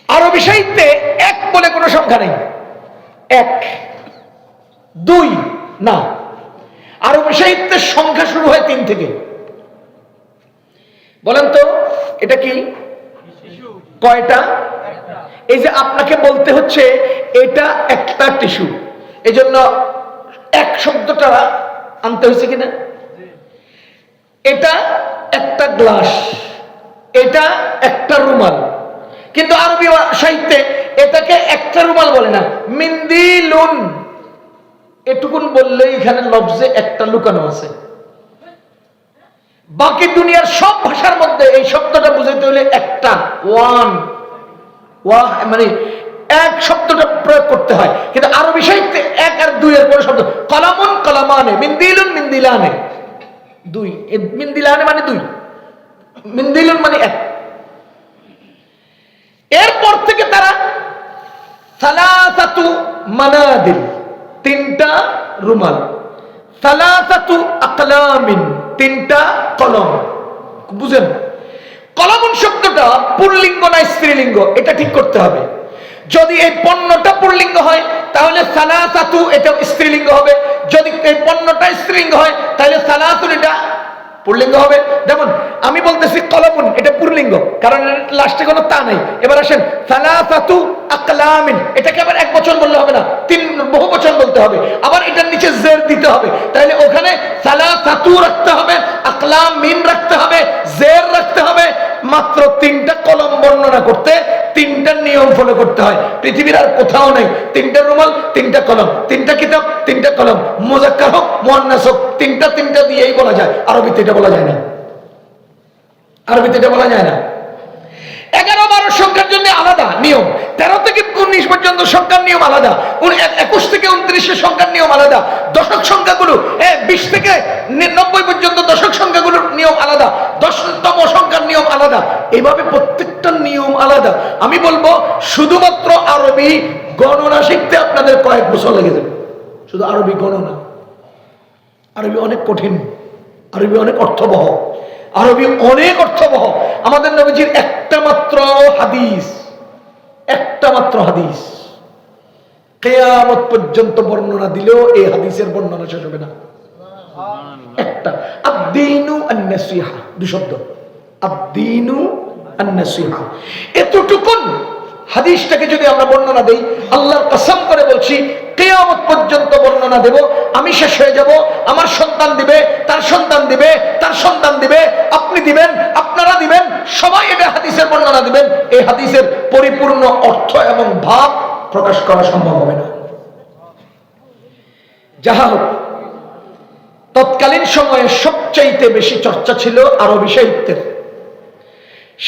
আরবি সাহিত্যে এক বলে কোনো সংখ্যা নেই, ১, ২ না। আরবি সাহিত্যের সংখ্যা শুরু হয় ৩ থেকে। বলেন তো এটা কি? কয়টা? এই যে আপনাকে বলতে হচ্ছে এটা একটা টিস্যু, এই জন্য এক শব্দটা আনতে হয়েছে কিনা। এটা একটা গ্লাস, এটা একটা রুমাল, কিন্তু আরবি সাহিত্যে এটাকে একটা রুমাল বলে না, মিন্দিলুন। এটুকুন বললেই এখানে লফজে একটা লুকানো আছে। বাকি দুনিয়ার সব ভাষার মধ্যে এই শব্দটা বুঝাইতে হলে একটা, ওয়ান, মানে এক শব্দটা প্রয়োগ করতে হয়, কিন্তু আরবি সাহিত্যে এক আর দুইয়ের কোন শব্দ। কলামুন কলামানে, মিন্দিলুন মিন্দিলানে, দুই। মিন্দিলানে মানে দুই, মিন্দিলুন মানে এক। এরপর থেকে তারা সালাসাতু মানাদিল, তিনটা রুমাল, সালাসাতু আকলামিন, তিনটা কলম। বুঝেন, কলমুন শব্দটা পুল্লিঙ্গ না স্ত্রীলিঙ্গ এটা ঠিক করতে হবে। যদি এই পণ্যটা পুল্লিঙ্গ হয় তাহলে সালাসাতু এটা স্ত্রীলিঙ্গ হবে, যদি এই পণ্যটা স্ত্রীলিঙ্গ হয় তাহলে সালাসুন এটা পুল্লিঙ্গ হবে। যেমন আমি বলতেছি কলমুন, এটা পুল্লিঙ্গ, কারণ লাস্টে কোনো তা নাই। এবার আসেন সালাসাতু আকলামিন, এটাকে আবার এক বচন বললে হবে না, তিন বহু বচন বলতে হবে। আবার এটার নিচে জের দিতে হবে, তাহলে ওখানে সালাসাতু রাখতে হবে, আকলামিন রাখতে হবে, জের রাখতে হবে। মাত্র তিনটা কলম বর্ণনা করতে তিনটা নিয়ম ফলো করতে হয়। পৃথিবীর আর কোথাও নেই। তিনটা রুমাল, তিনটা কলম, তিনটা কিতাব, তিনটা কলম, মুজাক্কার হোক মুআন্নাস হোক, তিনটা তিনটা দিয়েই বলা যায়। আরবিতে এটা বলা যায় না, আরবিতে এটা বলা যায় না। 11-12 সংখ্যার জন্য আলাদা নিয়ম, 13 থেকে 19 পর্যন্ত সংখ্যার নিয়ম আলাদা, 21 থেকে 29 সংখ্যার নিয়ম আলাদা, দশক সংখ্যাগুলো 20 থেকে 90 পর্যন্ত দশক সংখ্যাগুলোর নিয়ম আলাদা, 10তম সংখ্যার নিয়ম আলাদা। এইভাবে প্রত্যেকটা নিয়ম আলাদা। আমি বলবো শুধুমাত্র আরবি গণনা শিখতে আপনাদের কয়েক বছর লেগে যাবে, শুধু আরবি গণনা। আরবি অনেক কঠিন, আরবি অনেক অর্থবহ, আরবি অনেক অর্থবহ। আমাদের নবীজির একটা মাত্র হাদিস, একটা মাত্র হাদিস কিয়ামত পর্যন্ত বর্ণনা দিলেও এই হাদিসের বর্ণনা শেষ হবে না। একটা, আদ-দীনু আন-নাসিহা, দুই শব্দ, আদ-দীনু আন-নাসিহা। এতটুকুন হাদিসটাকে যদি আমরা বর্ণনা দেই, আল্লাহর কসম করে বলছি কিয়ামত পর্যন্ত বর্ণনা দেব, আমি শেষ হয়ে যাব, আমার সন্তান দিবে, তার সন্তান দিবে, তার সন্তান দিবে, আপনি দিবেন, আপনারা দিবেন, সবাই এটা হাদিসের বর্ণনা দিবেন। এই হাদিসের পরিপূর্ণ অর্থ এবং ভাব প্রকাশ করা সম্ভব হবে না। যাহা হোক, তৎকালীন সময়ে সবচাইতে বেশি চর্চা ছিল আরবি সাহিত্যের।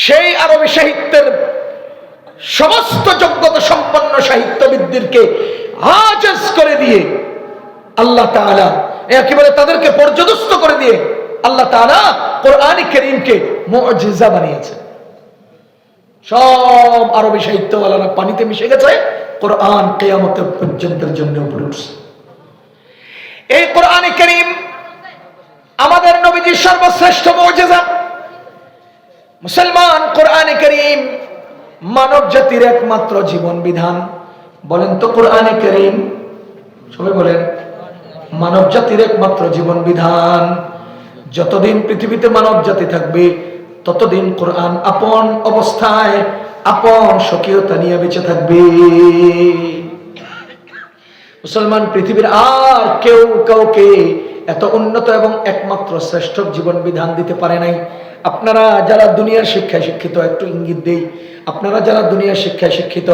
সেই আরবি সাহিত্যের সমস্ত যোগ্যতা সম্পন্ন সাহিত্যবিদদেরকে আজাজ করে দিয়ে আল্লাহ তাআলা, একেবারে তাদেরকে পর্যদস্ত করে দিয়ে আল্লাহ তাআলা কোরআন কারীমকে মুজিজা বানিয়েছেন। সব আরবি সাহিত্যওয়ালারা পানিতে মিশে গেছে, কোরআন কিয়ামত পর্যন্তের জন্য উপরে উঠছে। এই কোরআন কারীম আমাদের নবীজির সর্বশ্রেষ্ঠ মুজিজা। মুসলমান, কোরআন কারীম মানব জাতির একমাত্র জীবন বিধান। বলেন তো কোরআন কারীম, সবাই বলেন, মানব জাতির একমাত্র জীবন বিধান। যতদিন পৃথিবীতে মানব জাতি থাকবে ততদিন কোরআন আপন অবস্থায় আপন স্বকীয়তা নিয়ে বেঁচে থাকবে। মুসলমান, পৃথিবীর আর কেউ কাউকে এত উন্নত এবং একমাত্র শ্রেষ্ঠ জীবন বিধান দিতে পারে নাই। আপনারা যারা দুনিয়ার শিক্ষায় শিক্ষিত, একটু ইঙ্গিত দেই, আপনারা যারা দুনিয়ার শিক্ষায় শিক্ষিত,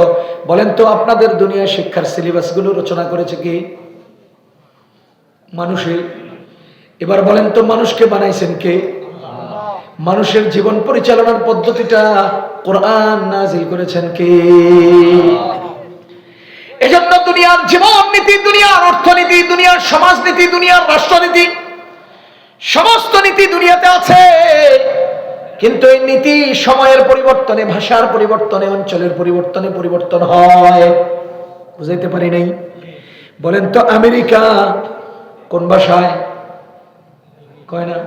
বলেন তো আপনাদের দুনিয়ার শিক্ষার সিলেবাসগুলো রচনা করেছে কি? মানুষে। এবার বলেন তো মানুষকে বানাইছেন কে? মানুষের জীবন পরিচালনার পদ্ধতিটা কোরআন নাযিল করেছেন কে? এজন্য দুনিয়ার জীবন নীতি, দুনিয়ার অর্থনীতি, দুনিয়ার সমাজনীতি, দুনিয়ার রাষ্ট্রনীতি, সমস্ত নীতি দুনিয়াতে আছে, কিন্তু এই নীতি সময়ের পরিবর্তনে, ভাষার পরিবর্তনে, অঞ্চলের পরিবর্তনে পরিবর্তন হয়। বুঝাইতে পারি নাই? বলেন তো আমেরিকা কোন ভাষায় কয় না?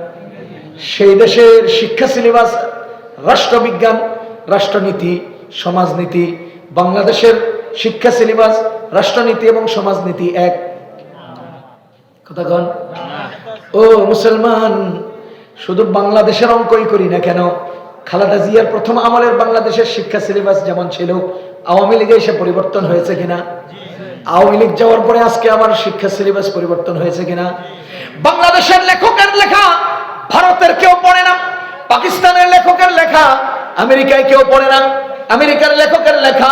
সেই দেশের শিক্ষা সিলেবাস রাষ্ট্রবিজ্ঞান, রাষ্ট্রনীতি, সমাজনীতি। বাংলাদেশের শিক্ষা সিলেবাস রাষ্ট্রনীতি এবং সমাজনীতি এক। কথা কন? ও মুসলমান, শুধু বাংলাদেশের অঙ্কই করি না কেন, খালেদা জিয়ার প্রথম আমলের বাংলাদেশের শিক্ষা সিলেবাস যেমন ছিল, আওয়ামী লীগে এসে পরিবর্তন হয়েছে কিনা? আওয়ামী লীগ যাওয়ার পরে আজকে আমার শিক্ষা সিলেবাস পরিবর্তন হয়েছে কিনা? বাংলাদেশের লেখকের লেখা ভারতের কেউ পড়ে না, পাকিস্তানের লেখকের লেখা আমেরিকায় কেউ পড়ে না, আমেরিকার লেখকের লেখা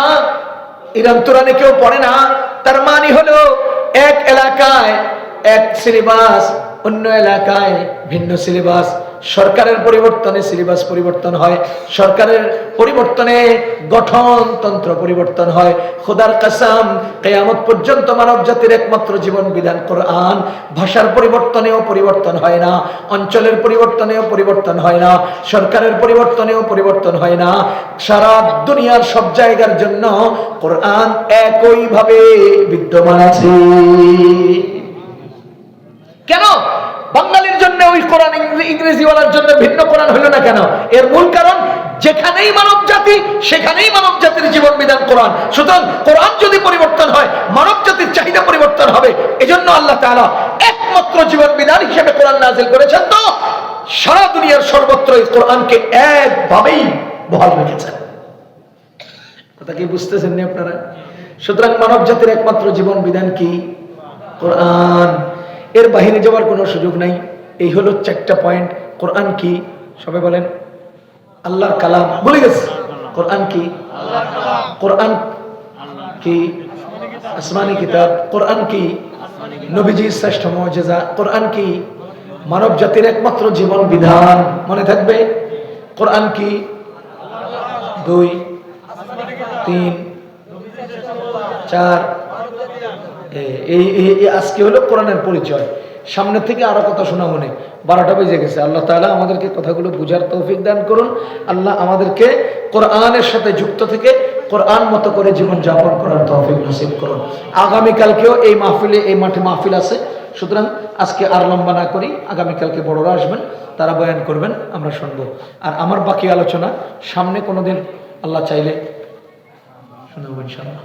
ইরান তুরানে কেউ পড়ে না। তার মানে হলো এক এলাকায় এক সিলেবাস, অন্য এলাকায় ভিন্ন সিলেবাস। সরকারের পরিবর্তনে সিলেবাস পরিবর্তন হয়, সরকারের পরিবর্তনে গঠনতন্ত্র পরিবর্তন হয়। খোদার কসম, কিয়ামত পর্যন্ত মানব জাতির একমাত্র জীবন বিধান কোরআন। ভাষার পরিবর্তনেও পরিবর্তন হয় না, অঞ্চলের পরিবর্তনেও পরিবর্তন হয় না, সরকারের পরিবর্তনেও পরিবর্তন হয় না। সারা দুনিয়ার সব জায়গার জন্য কোরআন একইভাবে বিদ্যমান আছে। কেন বাঙালির জন্য ওই কোরআন, ইংরেজিওয়ালার জন্য ভিন্ন কোরআন হলো না কেন? এর মূল কারণ, যেখানেই মানব জাতি সেখানেই মানব জাতির জীবন বিধান কোরআন। সুতরাং কোরআন যদি পরিবর্তন হয়, মানব জাতির চাহিদা পরিবর্তন হবে। এজন্য আল্লাহ তাআলা একমাত্র জীবন বিধান হিসেবে কোরআন নাযিল করেছেন। তো সারা দুনিয়ার সর্বত্র এই কোরআনকে একভাবেই বহাল রেখেছেন। কথা কি বুঝতেছেন না আপনারা? সুতরাং মানব জাতির একমাত্র জীবন বিধান কি? কোরআন। এর বাহিরে যাওয়ার কোনো সুযোগ নাই। এই হলো 4টা পয়েন্ট। কোরআন কি? সবাই বলেন। আল্লাহর কালাম। বলে গেছে কোরআন কি? কোরআন কি? আসমানি কিতাব। কোরআন কি? নবীজির শ্রেষ্ঠ মুজিজা। কোরআন কি? মানব জাতির একমাত্র জীবন বিধান। মনে থাকবে। কোরআন কি? 2 3 4। এই আজকে হলো কোরআনের পরিচয়। সামনে থেকে আরো কথা শোনা মনে 12টা বেজে গেছে। আল্লাহ তাআলা আমাদেরকে কথাগুলো বুঝার তৌফিক দান করুন। আল্লাহ আমাদেরকে কোরআনের সাথে যুক্ত থেকে কোরআন মতো করে জীবন যাপন করার তৌফিক নসিব করুন। আগামীকালকেও এই মাহফিলে, এই মাঠে মাহফিল আছে। সুতরাং আজকে আর লম্বা না করি, আগামীকালকে বড়রা আসবেন, তারা বয়ান করবেন, আমরা শুনবো। আর আমার বাকি আলোচনা সামনে কোনোদিন আল্লাহ চাইলে শোনাবো ইনশাআল্লাহ।